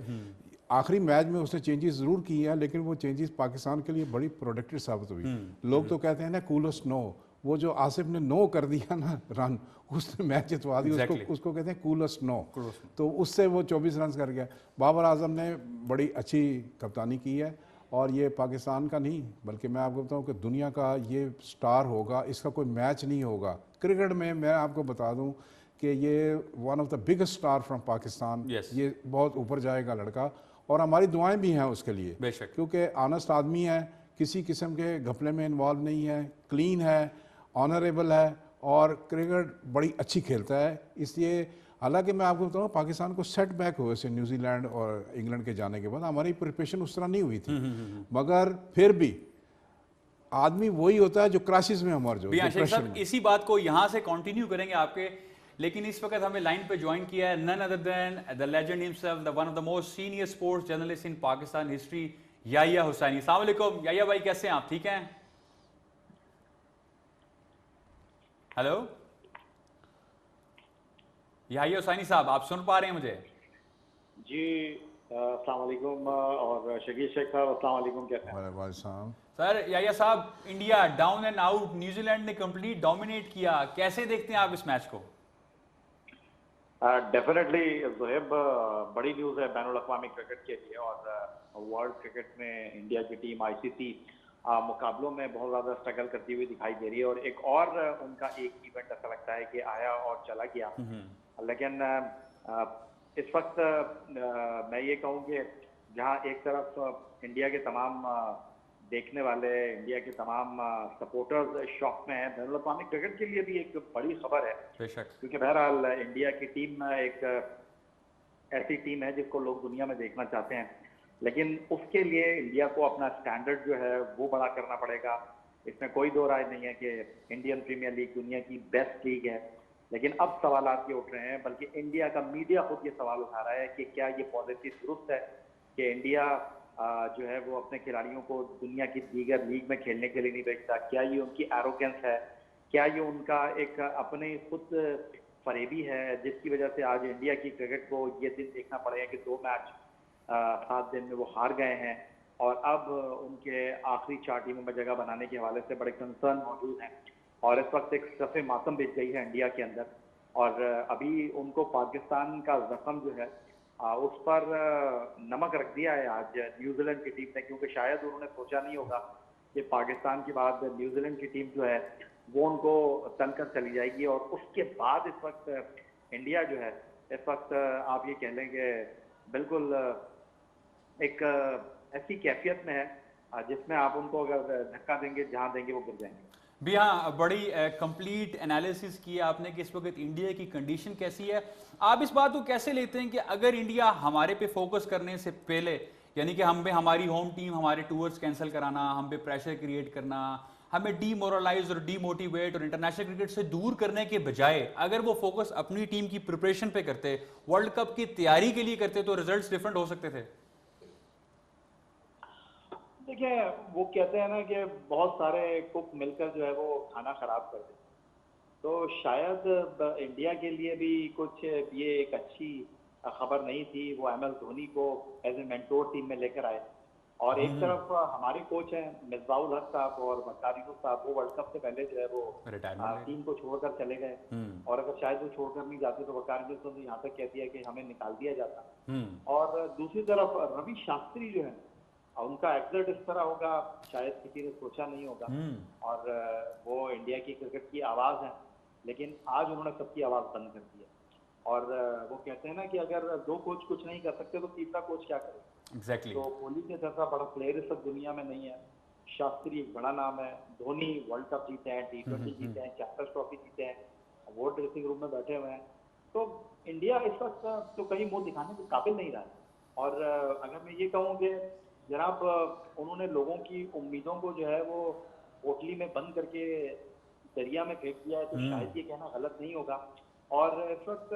आखिरी मैच में उसने चेंजेस ज़रूर किए हैं, लेकिन वो चेंजेस पाकिस्तान के लिए बड़ी प्रोडक्टिव साबित हुई। लोग तो कहते हैं ना कूलेस्ट नो, वो जो आसिफ ने नो कर दिया ना रन, उसने मैच जितवा दी, उसको कहते हैं कूलेस्ट नो। तो उससे वो 24 रन कर गया। बाबर आजम ने बड़ी अच्छी कप्तानी की है, और ये पाकिस्तान का नहीं बल्कि मैं आपको बताऊं कि दुनिया का ये स्टार होगा, इसका कोई मैच नहीं होगा क्रिकेट में। मैं आपको बता दूं कि ये one of the biggest star from Pakistan. ये बहुत ऊपर जाएगा लड़का, और हमारी दुआएं भी हैं उसके लिए, क्योंकि ऑनेस्ट आदमी है, किसी किस्म के घपले में इन्वॉल्व नहीं है, क्लीन है, ऑनरेबल है, और क्रिकेट बड़ी अच्छी खेलता है। इसलिए हालांकि मैं आपको बताऊँ, पाकिस्तान को सेट बैक हुए से न्यूजीलैंड और इंग्लैंड के जाने के बाद हमारी प्रिपरेशन उस तरह नहीं हुई थी, मगर फिर भी आदमी वही होता है जो क्राइसिस में हमारे जो। इसी बात को यहाँ से कंटिन्यू करेंगे आपके, लेकिन इस वक्त हमें लाइन पे ज्वाइन किया है none other than the legend himself, the one of the most senior sports journalist in Pakistan history, Yahya Husaini. अस्सलाम वालेकुम याहिया भाई, कैसे हैं आप? ठीक हैं? हेलो याहिया हुसैनी साहब, आप सुन पा रहे हैं मुझे? जी, अस्सलाम वालेकुम, और शकील शेख साहब अस्सलाम वालेकुम, कैसे हैं? सर, याहिया साहब, India down and out, New Zealand ने कंप्लीट डोमिनेट किया, कैसे देखते हैं आप इस मैच को? डेफिनेटली जोहेब, बड़ी न्यूज़ है बैनुल अक़वामी क्रिकेट के लिए। और वर्ल्ड क्रिकेट में इंडिया की टीम आईसीसी मुकाबलों में बहुत ज़्यादा स्ट्रगल करती हुई दिखाई दे रही है। और एक और उनका एक इवेंट ऐसा लगता है कि आया और चला गया। लेकिन इस वक्त मैं ये कहूँ कि जहाँ एक तरफ इंडिया के तमाम देखने वाले, इंडिया के तमाम सपोर्टर्स शॉक में हैं, बैनुल अक़वामी क्रिकेट के लिए भी एक बड़ी खबर है। बेशक। क्योंकि बहरहाल इंडिया की टीम एक ऐसी टीम है जिसको लोग दुनिया में देखना चाहते हैं, लेकिन उसके लिए इंडिया को अपना स्टैंडर्ड जो है वो बड़ा करना पड़ेगा। इसमें कोई दो राय नहीं है कि इंडियन प्रीमियर लीग दुनिया की बेस्ट लीग है। लेकिन अब सवालात ये उठ रहे हैं, बल्कि इंडिया का मीडिया खुद ये सवाल उठा रहा है कि क्या ये पॉलिसी दुरुस्त है कि इंडिया जो है वो अपने खिलाड़ियों को दुनिया की दीगर लीग में खेलने के लिए नहीं भेजता। क्या ये उनकी एरोगेंस है? क्या ये उनका एक अपने खुद फरेबी है जिसकी वजह से आज इंडिया की क्रिकेट को ये दिन देखना पड़ेगा कि 2 मैच 7 दिन में वो हार गए हैं और अब उनके आखिरी 4 टीमों में जगह बनाने के हवाले से बड़े कंसर्न मौजूद हैं। और इस वक्त एक सफ़े मातम बिछ गई है इंडिया के अंदर। और अभी उनको पाकिस्तान का जख्म जो है उस पर नमक रख दिया है आज न्यूजीलैंड की टीम ने, क्योंकि शायद उन्होंने सोचा नहीं होगा कि पाकिस्तान के बाद न्यूजीलैंड की टीम जो है वो उनको तनकर चली जाएगी। और उसके बाद इस वक्त इंडिया जो है इस वक्त आप ये कह लें कि बिल्कुल एक ऐसी कैफियत में है जिसमें आप उनको अगर धक्का देंगे, जहां देंगे वो गिर जाएंगे। भी हाँ, बड़ी कंप्लीट एनालिसिस की आपने कि इस वक्त इंडिया की कंडीशन कैसी है। आप इस बात को कैसे लेते हैं कि अगर इंडिया हमारे पे फोकस करने से पहले, यानी कि हम पे हमारी होम टीम हमारे टूर्स कैंसिल कराना, हम पे प्रेशर क्रिएट करना, हमें डीमोरलाइज और डीमोटिवेट और इंटरनेशनल क्रिकेट से दूर करने के बजाय अगर वो फोकस अपनी टीम की प्रिपरेशन पे करते, वर्ल्ड कप की तैयारी के लिए करते, तो रिजल्ट्स डिफरेंट हो सकते थे? देखिए, वो कहते हैं ना कि बहुत सारे कुक मिलकर जो है वो खाना खराब कर देते। तो शायद इंडिया के लिए भी कुछ ये एक अच्छी खबर नहीं थी। वो एमएस धोनी को एज ए मेंटोर टीम में लेकर आए। और एक तरफ हमारे कोच हैं मिसबाहुल हक साहब और वकार यूनुस साहब, वो वर्ल्ड कप से पहले जो है वो टीम को छोड़कर चले गए। और अगर शायद वो छोड़कर नहीं जाते तो वकार यूनुस ने यहाँ तक कह दिया कि हमें निकाल दिया जाता। और दूसरी तरफ रवि शास्त्री जो है उनका एग्जिट इस तरह होगा शायद किसी ने सोचा नहीं होगा। और वो इंडिया की क्रिकेट की आवाज़ है, लेकिन आज उन्होंने सबकी आवाज़ बंद कर दी है। और वो कहते हैं ना कि अगर 2 कोच कुछ नहीं कर सकते तो तीसरा कोच क्या करे। Exactly. तो कोहली के जैसा बड़ा प्लेयर इस वक्त दुनिया में नहीं है। शास्त्री एक बड़ा नाम है, धोनी वर्ल्ड कप जीते हैं, T20 जीते हैं, चैंपियंस ट्रॉफी जीते हैं, वो ड्रेसिंग रूम में बैठे हुए हैं। तो इंडिया इस वक्त तो कहीं मुंह दिखाने के काबिल नहीं रहा है। और अगर मैं ये कहूँ कि जनाब उन्होंने लोगों की उम्मीदों को जो है वो पोटली में बंद करके दरिया में फेंक दिया है, तो शायद ये कहना गलत नहीं होगा। और इस वक्त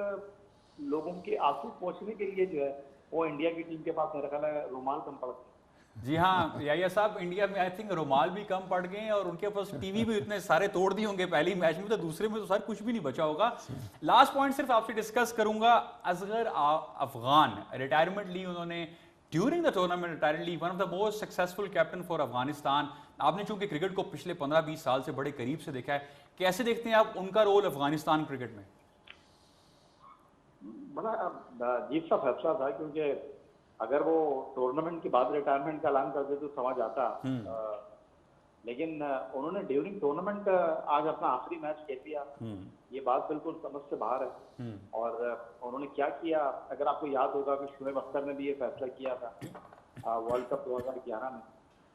लोगों के आंसू पहुंचने के लिए जो है वो इंडिया की टीम के पास मेरा ख्याल है रुमाल कम पड़ गए। जी हाँ याया साहब, इंडिया में आई थिंक रुमाल भी कम पड़ गए हैं और उनके पास टीवी भी इतने सारे तोड़ दिए होंगे पहली मैच में, तो दूसरे में तो सर कुछ भी नहीं बचा होगा। लास्ट पॉइंट सिर्फ आपसे डिस्कस करूंगा, असगर अफगान रिटायरमेंट ली उन्होंने ड्यूरिंग द टूर्नामेंट, रिटायरमेंट ली, one of the most successful captain for Afghanistan. आपने चूंकि क्रिकेट को पिछले 15-20 साल से बड़े करीब से देखा है, कैसे देखते हैं आप उनका रोल अफगानिस्तान क्रिकेट में? बड़ा अजीब सा फैसला था, क्योंकि अगर वो टूर्नामेंट के बाद रिटायरमेंट का ऐलान करते तो समझ आता। लेकिन उन्होंने ड्यूरिंग टूर्नामेंट आज अपना आखिरी मैच खेल दिया, ये बात बिल्कुल समझ से बाहर है। और उन्होंने क्या किया, अगर आपको याद होगा कि शुएब अख्तर ने भी ये फैसला किया था वर्ल्ड कप 2011 में,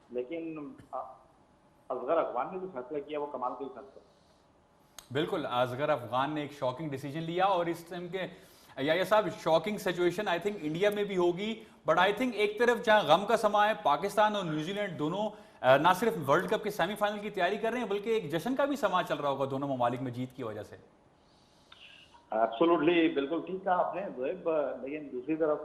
लेकिन असगर अफगान ने जो फैसला किया वो कमाल का ही फैसला। बिल्कुल, असगर अफगान ने एक शॉकिंग डिसीजन लिया और इस टाइम के या साहब shocking situation I think India में भी होगी, बट आई थिंक एक तरफ जहां गम का समा है, पाकिस्तान और न्यूजीलैंड दोनों ना सिर्फ वर्ल्ड कप के सेमीफाइनल की तैयारी कर रहे हैं, बल्कि एक जश्न का भी समा चल रहा होगा दोनों ममालिक में जीत की वजह से। एब्सोल्युटली, बिल्कुल ठीक कहा आपने ज़ोएब। लेकिन दूसरी तरफ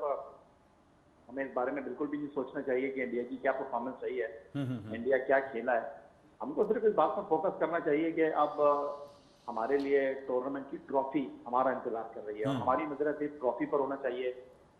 हमें इस बारे में बिल्कुल भी नहीं सोचना चाहिए कि इंडिया की क्या परफॉर्मेंस रही है, इंडिया क्या खेला है। हमको सिर्फ इस बात पर फोकस करना चाहिए कि अब हमारे लिए टूर्नामेंट की ट्रॉफी हमारा इंतजार कर रही है और हमारी नजर सिर्फ ट्रॉफी पर होना चाहिए।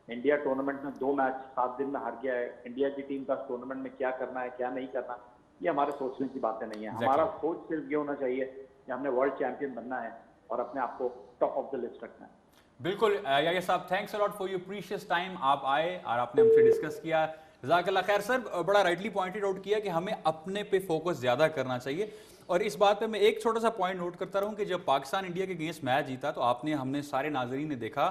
इंडिया टूर्नामेंट में 2 मैच 7 दिन में हार गया है। इंडिया की टीम का टूर्नामेंट में क्या करना है क्या नहीं करना, ये हमारे सोचने की बातें नहीं है। हमारा सोच सिर्फ ये होना चाहिए कि हमने वर्ल्ड चैंपियन बनना है और अपने आप को टॉप ऑफ द लिस्ट रखना है। बिल्कुल याया साहब, thanks a lot for your precious time. आप आए और आपने हमसे डिस्कस किया। जज़ाकल्लाह खैर। सर बड़ा राइटली पॉइंटेड आउट किया कि हमें अपने पे फोकस ज़्यादा करना चाहिए। और इस बात पे मैं एक छोटा सा पॉइंट नोट करता रहूं कि जब पाकिस्तान इंडिया के अगेंस्ट मैच जीता तो हमने सारे नाजरीन ने देखा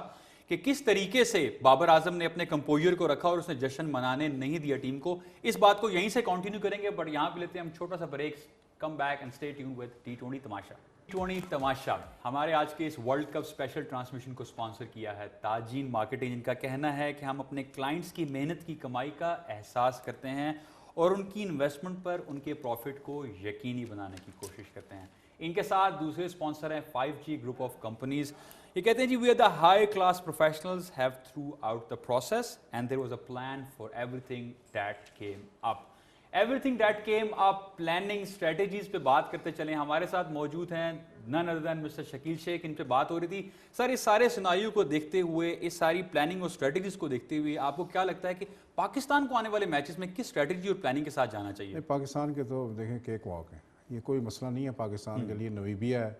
कि किस तरीके से बाबर आजम ने अपने कंपोजर को रखा और उसने जश्न मनाने नहीं दिया टीम को। इस बात को यहीं से कंटिन्यू करेंगे, बट यहाँ पे लेते हैं हम छोटा सा break. Come back and stay tuned with T20 Tamasha. T20 Tamasha हमारे आज के इस वर्ल्ड कप स्पेशल ट्रांसमिशन को स्पॉन्सर किया है ताजीन मार्केटिंग। इनका कहना है कि हम अपने क्लाइंट्स की मेहनत की कमाई का एहसास करते हैं और उनकी इन्वेस्टमेंट पर उनके प्रॉफिट को यकीनी बनाने की कोशिश करते हैं। इनके साथ दूसरे स्पॉन्सर हैं 5G ग्रुप ऑफ कंपनीज। ये कहते हैं जी, we are the high class professionals have throughout the process and there was a plan for everything that came up. Everything that came up, planning, strategies पे बात करते चले। हमारे साथ मौजूद हैं none other than mister Shakeel Sheikh. इन पे बात हो रही थी। सर, इस सारे सिनारियो को देखते हुए, इस सारी प्लानिंग और स्ट्रेटेजीज को देखते हुए आपको क्या लगता है कि पाकिस्तान को आने वाले मैचेस में किस स्ट्रेटेजी और प्लानिंग के साथ जाना चाहिए? पाकिस्तान के तो देखें केक वॉक है, ये कोई मसला नहीं है पाकिस्तान के लिए। नमीबिया है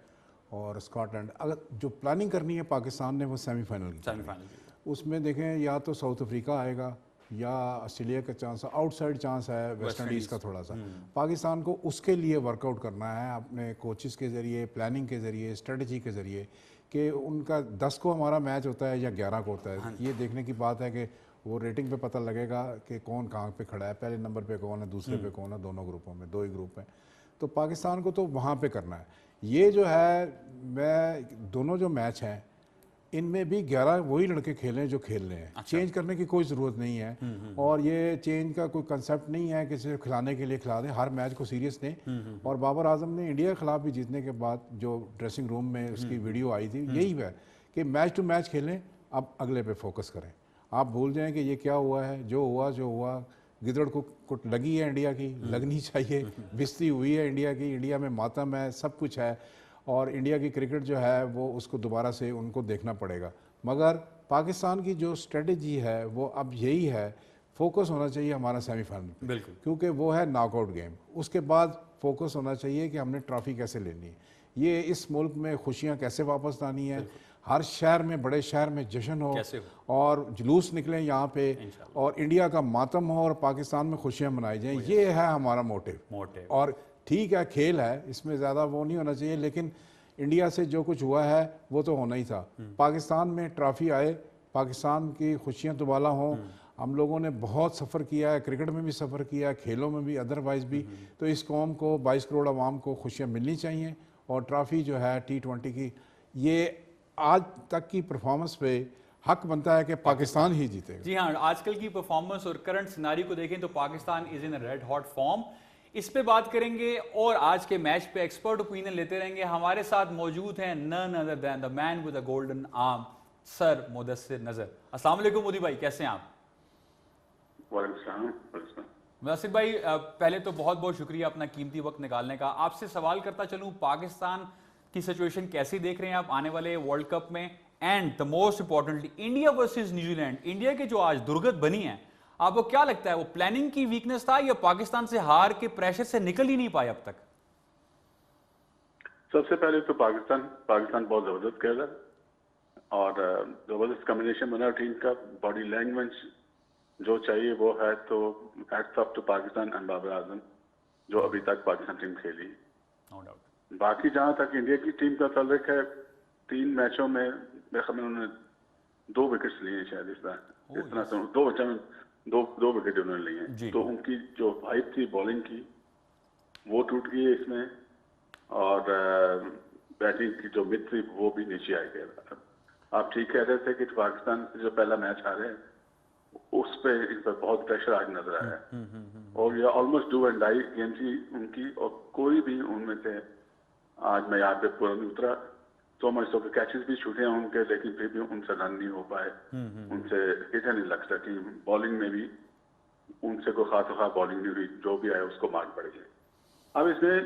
और स्कॉटलैंड, अगर जो प्लानिंग करनी है पाकिस्तान ने वो सेमीफाइनल की। उसमें देखें या तो साउथ अफ्रीका आएगा या ऑस्ट्रेलिया का चांस, आउटसाइड चांस है वेस्ट इंडीज़ का थोड़ा सा। पाकिस्तान को उसके लिए वर्कआउट करना है अपने कोचेस के ज़रिए, प्लानिंग के ज़रिए, स्ट्रेटजी के ज़रिए, कि उनका 10 को हमारा मैच होता है या 11 को होता है। ये देखने की बात है कि वो रेटिंग पे पता लगेगा कि कौन कहाँ पे खड़ा है, पहले नंबर पे कौन है, दूसरे पे कौन है। दोनों ग्रुपों में 2 ही ग्रुप हैं, तो पाकिस्तान को तो वहाँ पे करना है। ये जो है, मैं दोनों जो मैच हैं इनमें भी 11 वही लड़के खेलें जो खेल रहे हैं। अच्छा। चेंज करने की कोई ज़रूरत नहीं है। और ये चेंज का कोई कंसेप्ट नहीं है कि सिर्फ खिलाने के लिए खिला दें, हर मैच को सीरियस लें। और बाबर आजम ने इंडिया के खिलाफ भी जीतने के बाद जो ड्रेसिंग रूम में उसकी वीडियो आई थी, यही है कि मैच टू मैच खेलें, अब अगले पे फोकस करें। आप भूल जाएं कि ये क्या हुआ है, जो हुआ गिदड़ को लगी है इंडिया की, लगनी चाहिए। बिस्ती हुई है इंडिया की, इंडिया में मातम है, सब कुछ है। और इंडिया की क्रिकेट जो है वो उसको दोबारा से उनको देखना पड़ेगा। मगर पाकिस्तान की जो स्ट्रेटजी है वो अब यही है, फोकस होना चाहिए हमारा सेमीफाइनल पे, बिल्कुल, क्योंकि वो है नॉकआउट गेम। उसके बाद फोकस होना चाहिए कि हमने ट्रॉफी कैसे लेनी है, ये इस मुल्क में खुशियाँ कैसे वापस लानी है, हर शहर में, बड़े शहर में जश्न हो और जुलूस निकलें यहाँ पे, और इंडिया का मातम हो और पाकिस्तान में खुशियाँ मनाई जाएँ। ये है हमारा मोटिव। और ठीक है, खेल है, इसमें ज़्यादा वो नहीं होना चाहिए, लेकिन इंडिया से जो कुछ हुआ है वो तो होना ही था। पाकिस्तान में ट्रॉफी आए, पाकिस्तान की खुशियाँ दुबाला हों। हम लोगों ने बहुत सफ़र किया है, क्रिकेट में भी सफ़र किया है, खेलों में भी, अदरवाइज़ भी। तो इस कौम को, 22 करोड़ आवाम को खुशियाँ मिलनी चाहिए। और ट्रॉफ़ी जो है T20 की, ये आज तक की परफॉर्मेंस पे हक बनता है कि पाकिस्तान ही जीतेगा। जी हाँ, आजकल की परफॉर्मेंस और करंट सिनारी को देखें तो Pakistan is in red hot form. इस पे बात करेंगे और आज के मैच पे एक्सपर्ट ओपिनियन लेते रहेंगे। हमारे साथ मौजूद हैं none other than the man with the golden arm, sir Mudassar Nazar. अस्सलाम वालेकुम मोदी भाई, कैसे हैं आप? मुदस्सिर भाई, पहले तो बहुत बहुत शुक्रिया अपना कीमती वक्त निकालने का। आपसे सवाल करता चलूं, पाकिस्तान की सिचुएशन कैसी देख रहे हैं आप आने वाले वर्ल्ड कप में? And the most importantly, India versus New Zealand, India की जो आज दुर्गत बनी है, आपको क्या लगता है वो प्लानिंग की वीकनेस था या पाकिस्तान से हार के प्रेशर से निकल ही नहीं पाए अब तक? सबसे पहले तो पाकिस्तान बहुत जबरदस्त खेला और जबरदस्त कॉम्बिनेशन बना टीम का, बॉडी लैंग्वेज जो चाहिए वो है। तो hats off to Pakistan and Babar Azam जो अभी तक पाकिस्तान टीम खेली। No doubt. बाकी जहां तक इंडिया की टीम का ताल्लुक है, 3 मैचों में मेरे ख्याल में उन्होंने 2 विकेट्स लिए शायद इस तरह से 2 मैचों में दो विकेट उन्होंने लिए हैं। तो उनकी जो वाइब थी बॉलिंग की वो टूट गई है इसमें, और बैटिंग की जो मिड थी वो भी नीचे आई गई। आप ठीक कह रहे थे कि पाकिस्तान से जो पहला मैच हारे उस पे इन पर बहुत प्रेशर आज नजर आया है। और ये almost do and die game थी उनकी, और कोई भी उनमें से आज मैं यहाँ पे पूरा नहीं उतरा। तो मच तो कैचेस भी छूटे हैं उनके, लेकिन फिर भी उनसे रन नहीं हो पाए, उनसे हिटें नहीं लग सकी। बॉलिंग में भी उनसे कोई खास बॉलिंग नहीं हुई, जो भी आया उसको मार्क पड़ गए। अब इसमें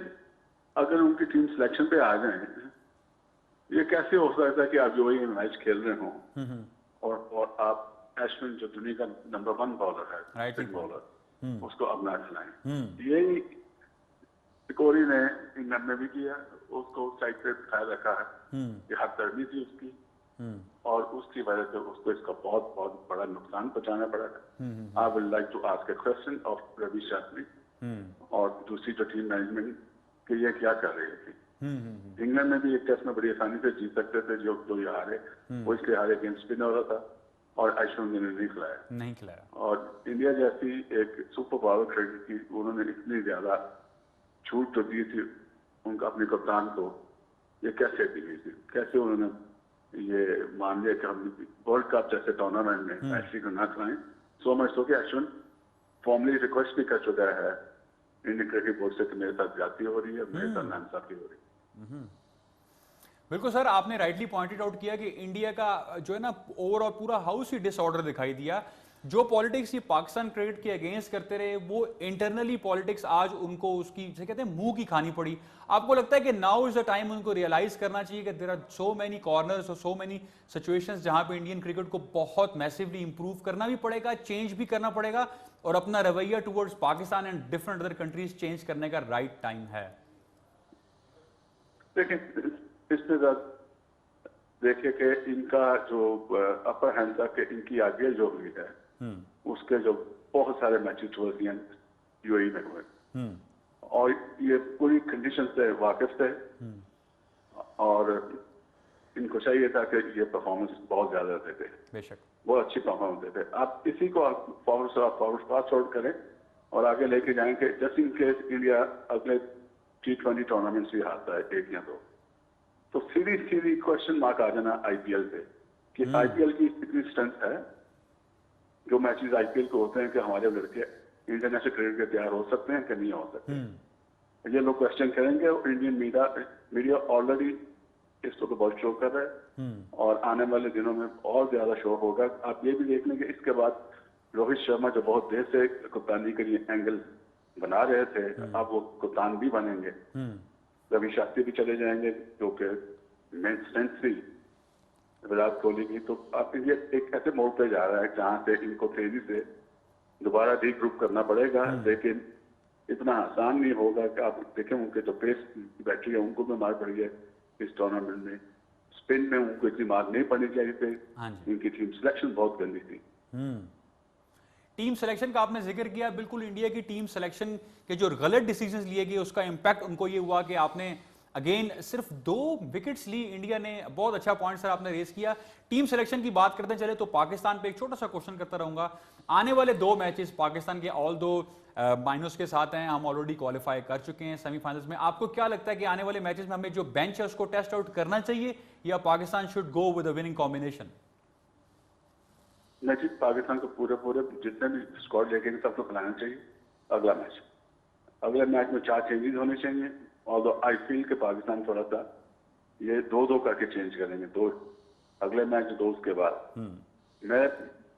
अगर उनकी टीम सिलेक्शन पे आ जाए, ये कैसे हो सकता है कि आप जो वही मैच खेल रहे हो और आप अश्विन जो दुनिया का नंबर 1 बॉलर है, स्पिन बॉलर, उसको अब ना खिलाएं। यही कोहली ने इंग्लैंड में भी किया, उसको साइड पे उठाए रखा है, ये हद दर्दी थी उसकी। और उसकी वजह से उसको इसका बहुत बहुत बड़ा नुकसान पहुंचाना पड़ा। I would like to ask a question of Ravi Shastri और दूसरी जो टीम मैनेजमेंट कि ये क्या कर रही थी। इंग्लैंड में भी एक टेस्ट में बड़ी आसानी से जीत सकते थे, जो ये हारे वो इसलिए हारे गेम्स स्पिन हो रहा था और अश्विन ने नहीं खिलाया। और इंडिया जैसी एक सुपर पावर क्रिकेट की उन्होंने इतनी ज्यादा छूट तो दी थी उनका अपने कप्तान को, ये कैसे दी गई थी? कैसे उन्होंने ये मान लिया कि हम वर्ल्ड कप जैसे टूर्नामेंट में अश्विन को ना खिलाएं? सो मच तो कि अश्विन फॉर्मली रिक्वेस्ट भी कर चुका है इंडियन क्रिकेट बोर्ड से कि मेरे साथ जाती हो रही है, मेरे साथ नाइंसाफी हो रही है। बिल्कुल सर, आपने राइटली पॉइंटेड आउट किया कि इंडिया का जो है ना ओवरऑल पूरा हाउस ही डिसऑर्डर दिखाई दिया। जो पॉलिटिक्स ये पाकिस्तान क्रिकेट के अगेंस्ट करते रहे वो इंटरनली पॉलिटिक्स आज उनको उसकी जैसे कहते हैं मुंह की खानी पड़ी। आपको लगता है कि नाउ इज द टाइम उनको रियलाइज करना चाहिए कि there are so many corners और सो मेनी सिचुएशंस जहां पे इंडियन क्रिकेट को बहुत मैसिवली इंप्रूव करना भी पड़ेगा, चेंज भी करना पड़ेगा और अपना रवैया towards Pakistan and different other countries change करने का राइट टाइम है? देखिए इसके साथ देखिए कि इनका जो अपर हैंड था कि इनकी आईपीएल जो हुई है उसके जो बहुत सारे मैचेस हुए यूएई में हुए और ये पूरी कंडीशन से वाकिफ थे और इनको चाहिए था कि ये परफॉर्मेंस बहुत ज्यादा देते, बेशक बहुत अच्छी परफॉर्मेंस देते। आप इसी को फॉरवर्ड फास्ट फॉरवर्ड करें और आगे लेके जाएंगे जस्ट इन केस इंडिया अगले T20 टूर्नामेंट से हारता है एक या दो, तो सीधी क्वेश्चन मार्क आ जाना आईपीएल पे कि आईपीएल की इतनी स्ट्रेंथ है, जो मैचेस आईपीएल को होते हैं कि हमारे लड़के इंटरनेशनल क्रिकेट के तैयार हो सकते हैं कि नहीं हो सकते। ये लोग क्वेश्चन करेंगे और इंडियन मीडिया ऑलरेडी इसको तो बहुत शो कर रहा है और आने वाले दिनों में और ज्यादा शो होगा। आप ये भी देख लेंगे इसके बाद रोहित शर्मा जो बहुत देर से कप्तानी के लिए एंगल बना रहे थे अब वो कप्तान भी बनेंगे। रवि शास्त्री भी चले जाएंगे जो कि मेन स्ट्रेंथ थी विराट कोहली की। तो आप ये एक ऐसे मोड़ पे जा रहा है जहां से इनको तेजी से दोबारा रीग्रुप करना पड़ेगा, लेकिन इतना आसान नहीं होगा कि आप देखें उनके जो पेस बैटरी है उनको भी मार पड़ी है इस टूर्नामेंट में। स्पिन में उनको इतनी मार नहीं पड़नी चाहिए थी, इनकी टीम सिलेक्शन बहुत गंदी थी। टीम सिलेक्शन का आपने जिक्र किया, बिल्कुल इंडिया की टीम सिलेक्शन के जो गलत डिसीजंस लिए गए उसका इंपैक्ट उनको ये हुआ कि आपने अगेन सिर्फ 2 विकेट्स ली इंडिया ने। बहुत अच्छा पॉइंट सर आपने रेस किया। टीम सिलेक्शन की बात करते चले तो पाकिस्तान पे एक छोटा सा क्वेश्चन करता रहूंगा। आने वाले 2 मैचेस पाकिस्तान के ऑल दो माइनस के साथ हैं, हम ऑलरेडी क्वालिफाई कर चुके हैं सेमीफाइनल्स में। आपको क्या लगता है कि आने वाले मैचेस में हमें जो बेंच है उसको टेस्ट आउट करना चाहिए या Pakistan should go with a winning combination? Match Pakistan को पूरे जितने भी स्क्वाड लेके सबको खिलाना चाहिए। अगले मैच में 4 चेंजेस होने चाहिए और आई फील के पाकिस्तान थोड़ा सा ये 2-2 करके चेंज करेंगे, 2 अगले मैच 2 उसके बाद।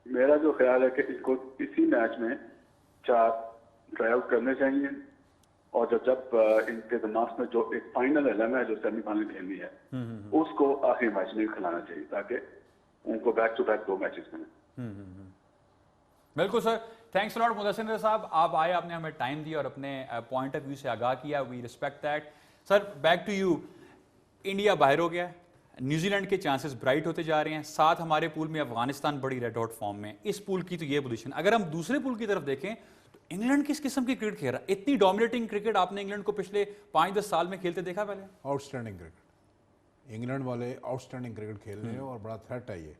मेरा जो ख्याल है कि इसको इसी मैच में 4 ट्राई आउट करने चाहिए और जब इनके दिमाग में जो एक फाइनल एलेवन है जो सेमीफाइनल खेलनी है उसको आखिरी मैच में खिलाना चाहिए ताकि उनको बैक टू बैक 2 मैचेस मिले। बिल्कुल सर, थैंक्स लॉट मुदस्सिर साहब, आप आए, आपने हमें टाइम दिया और अपने पॉइंट ऑफ व्यू से आगाह किया, we respect that. Sir back to you, India बाहर हो गया, न्यूजीलैंड के चांसेस ब्राइट होते जा रहे हैं, साथ हमारे पूल में अफगानिस्तान बड़ी रेड हॉट फॉर्म में। इस पूल की तो ये पोजीशन, अगर हम दूसरे पूल की तरफ देखें तो इंग्लैंड किस किस्म की क्रिकेट खेल रहा है? इतनी डोमिनेटिंग क्रिकेट आपने इंग्लैंड को पिछले 5-10 साल में खेलते देखा पहले? आउटस्टैंडिंग क्रिकेट, इंग्लैंड वाले आउटस्टैंडिंग क्रिकेट खेल रहे हैं और बड़ा थ्रेट है ये।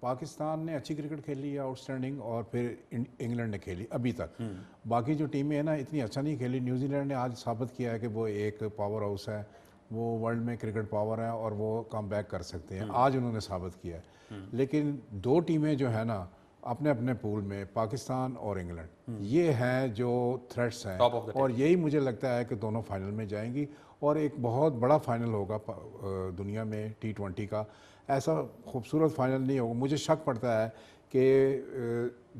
पाकिस्तान ने अच्छी क्रिकेट खेली है आउटस्टैंडिंग और फिर इंग्लैंड ने खेली अभी तक। बाकी जो टीमें हैं ना इतनी अच्छा नहीं खेली। न्यूजीलैंड ने आज साबित किया है कि वो एक पावर हाउस है, वो वर्ल्ड में क्रिकेट पावर है और वो कम बैक कर सकते हैं, आज उन्होंने साबित किया है। लेकिन 2 टीमें जो है ना अपने अपने पूल में, पाकिस्तान और इंग्लैंड, ये हैं जो थ्रेट्स हैं और यही मुझे लगता है कि दोनों फाइनल में जाएंगी और एक बहुत बड़ा फाइनल होगा दुनिया में T20 का। ऐसा खूबसूरत फाइनल नहीं होगा। मुझे शक पड़ता है कि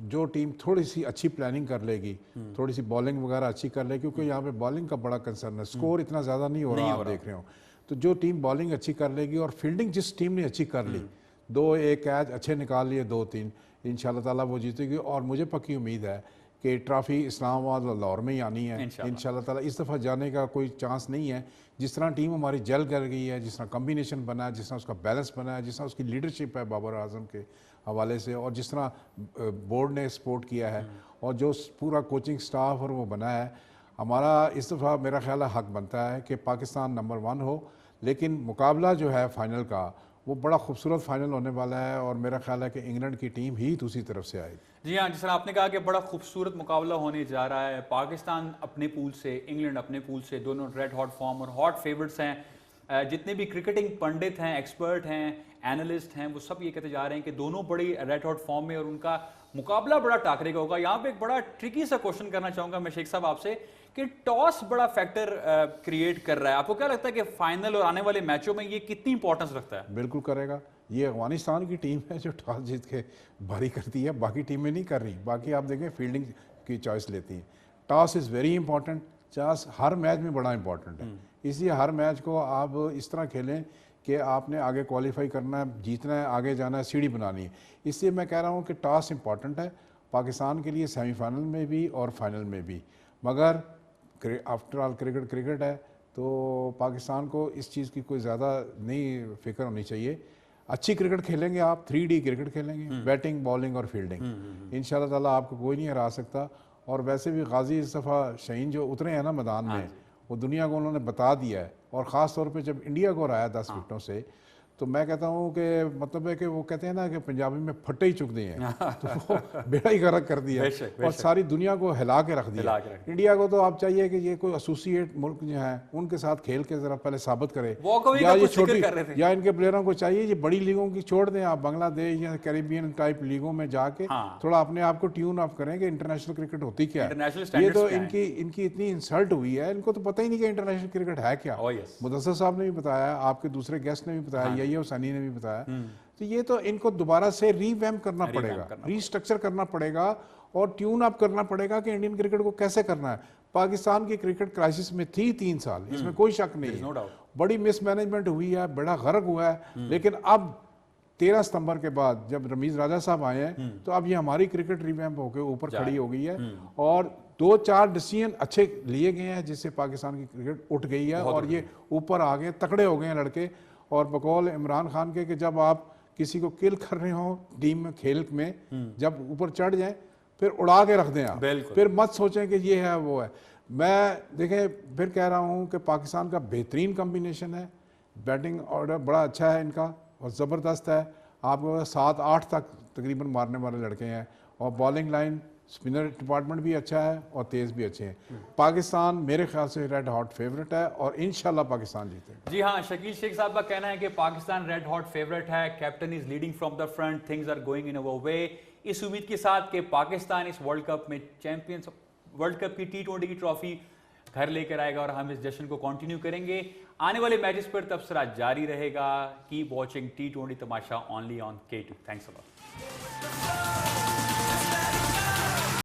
जो टीम थोड़ी सी अच्छी प्लानिंग कर लेगी, थोड़ी सी बॉलिंग वगैरह अच्छी कर लेगी, क्योंकि यहाँ पे बॉलिंग का बड़ा कंसर्न है, स्कोर इतना ज़्यादा नहीं हो रहा, आप देख रहे हो। तो जो टीम बॉलिंग अच्छी कर लेगी और फील्डिंग जिस टीम ने अच्छी कर ली, 2-1 कैच अच्छे निकाल लिए, 2-3, इंशाल्लाह ताला वो जीतेगी। और मुझे पक्की उम्मीद है कि ट्रॉफी इस्लामाबाद और लाहौर में ही आनी है इंशाल्लाह ताला। इस दफ़ा जाने का कोई चांस नहीं है। जिस तरह टीम हमारी जल कर गई है, जिस तरह कम्बिनेशन बना है, जिस तरह उसका बैलेंस बना है, जिस तरह उसकी लीडरशिप है बाबर आजम के हवाले से, और जिस तरह बोर्ड ने सपोर्ट किया है और जो पूरा कोचिंग स्टाफ और वो बना है, हमारा इस दफ़ा मेरा ख्याल है हक बनता है कि पाकिस्तान नंबर 1 हो। लेकिन मुकाबला जो है फ़ाइनल का वो बड़ा खूबसूरत फाइनल होने वाला है और मेरा ख्याल है कि इंग्लैंड की टीम ही दूसरी तरफ से आएगी। जी हाँ, जिस तरह आपने कहा कि बड़ा खूबसूरत मुकाबला होने जा रहा है। पाकिस्तान अपने पूल से, इंग्लैंड अपने पूल से, दोनों रेड हॉट फॉर्म और हॉट फेवरेट्स हैं। जितने भी क्रिकेटिंग पंडित हैं, एक्सपर्ट हैं, एनालिस्ट हैं, वो सब ये कहते जा रहे हैं कि दोनों बड़ी रेड हॉट फॉर्म में और उनका मुकाबला बड़ा टाकरे का होगा। यहाँ पे एक बड़ा ट्रिकी सा क्वेश्चन करना चाहूँगा मैं शेख साहब आपसे कि टॉस बड़ा फैक्टर क्रिएट कर रहा है। आपको क्या लगता है कि फाइनल और आने वाले मैचों में ये कितनी इंपॉर्टेंस रखता है? बिल्कुल करेगा। ये अफगानिस्तान की टीम है जो टॉस जीत के बारी करती है, बाकी टीमें नहीं कर रही। बाकी आप देखें फील्डिंग की चॉइस लेती हैं। Toss is very important. Toss her match में बड़ा इंपॉर्टेंट है, इसलिए हर मैच को आप इस तरह खेलें कि आपने आगे क्वालिफाई करना है, जीतना है, आगे जाना है, सीढ़ी बनानी है। इसलिए मैं कह रहा हूँ कि टॉस इंपॉर्टेंट है पाकिस्तान के लिए, सेमीफाइनल में भी और फाइनल में भी। मगर आफ्टर ऑल क्रिकेट है, तो पाकिस्तान को इस चीज़ की कोई ज़्यादा नहीं फिक्र होनी चाहिए। अच्छी क्रिकेट खेलेंगे आप, 3D क्रिकेट खेलेंगे, बैटिंग, बॉलिंग और फील्डिंग, इंशाल्लाह ताला आपको कोई नहीं हरा सकता। और वैसे भी गाजी इस दफ़ा शहीन जो उतरे हैं ना मैदान में, वो दुनिया को उन्होंने बता दिया है। और ख़ास तौर पे जब इंडिया को हराया 10 विकेटों से, तो मैं कहता हूँ कि मतलब है कि वो कहते हैं ना कि पंजाबी में फटे ही चुक दिए हैं, तो वो बेड़ा ही गर्क कर दिया और सारी दुनिया को हिला के रख दिया। इंडिया को तो आप चाहिए कि ये कोई एसोसिएट मुल्क जो है उनके साथ खेल के जरा पहले साबित करे, या ये छोटी या इनके प्लेयरों को चाहिए ये बड़ी लीगों की छोड़ दें, आप बांग्लादेश या कैरिबियन टाइप लीगों में जाके थोड़ा अपने आप को ट्यून अप करें कि इंटरनेशनल क्रिकेट होती क्या है। ये तो इनकी इतनी इंसल्ट हुई है, इनको तो पता ही नहीं कि इंटरनेशनल क्रिकेट है क्या। मुदस्सिर साहब ने भी बताया, आपके दूसरे गेस्ट ने भी बताया, ये सनी ने भी बताया। तो ये तो इनको दोबारा से रीवैम्प करना पड़ेगा, रीस्ट्रक्चर करना पड़ेगा और ट्यून अप करना पड़ेगा कि इंडियन क्रिकेट को कैसे करना है। पाकिस्तान की क्रिकेट क्राइसिस में थी 3 साल, इसमें कोई शक नहीं है। बड़ी मिसमैनेजमेंट हुई है, बड़ा गर्क हुआ है। लेकिन अब 13 सितंबर के बाद जब रमीज राजा साहब आए हैं, तो अब ये हमारी क्रिकेट रिवैम्प होकर ऊपर खड़ी हो गई है और 2-4 डिसीजन अच्छे लिए गए हैं जिससे पाकिस्तान की क्रिकेट उठ गई है और ये ऊपर आ गए, तकड़े हो गए हैं लड़के। और बकौल इमरान खान के कि जब आप किसी को किल कर रहे हो टीम में, खेल में जब ऊपर चढ़ जाए फिर उड़ा के रख दें आप, फिर मत सोचें कि ये है वो है। मैं देखें फिर कह रहा हूँ कि पाकिस्तान का बेहतरीन कॉम्बिनेशन है, बैटिंग ऑर्डर बड़ा अच्छा है इनका और ज़बरदस्त है। आपको 7-8 तक तकरीबन मारने वाले लड़के हैं और बॉलिंग लाइन, स्पिनर डिपार्टमेंट भी अच्छा है और तेज़ भी अच्छे हैं। पाकिस्तान मेरे ख्याल से रेड हॉट फेवरेट है और इंशाल्लाह पाकिस्तान जीतेगा। जी हाँ, शकील शेख साहब का कहना है कि पाकिस्तान रेड हॉट फेवरेट है, captain is leading from the front, things are going in our way. इस उम्मीद के साथ कि पाकिस्तान इस वर्ल्ड कप में चैंपियंस वर्ल्ड कप की T20 की ट्रॉफी घर लेकर आएगा और हम इस जश्न को कंटिन्यू करेंगे। आने वाले मैचेस पर तबसरा जारी रहेगा। Keep watching T20 Tamasha only on K2। Thanks a lot.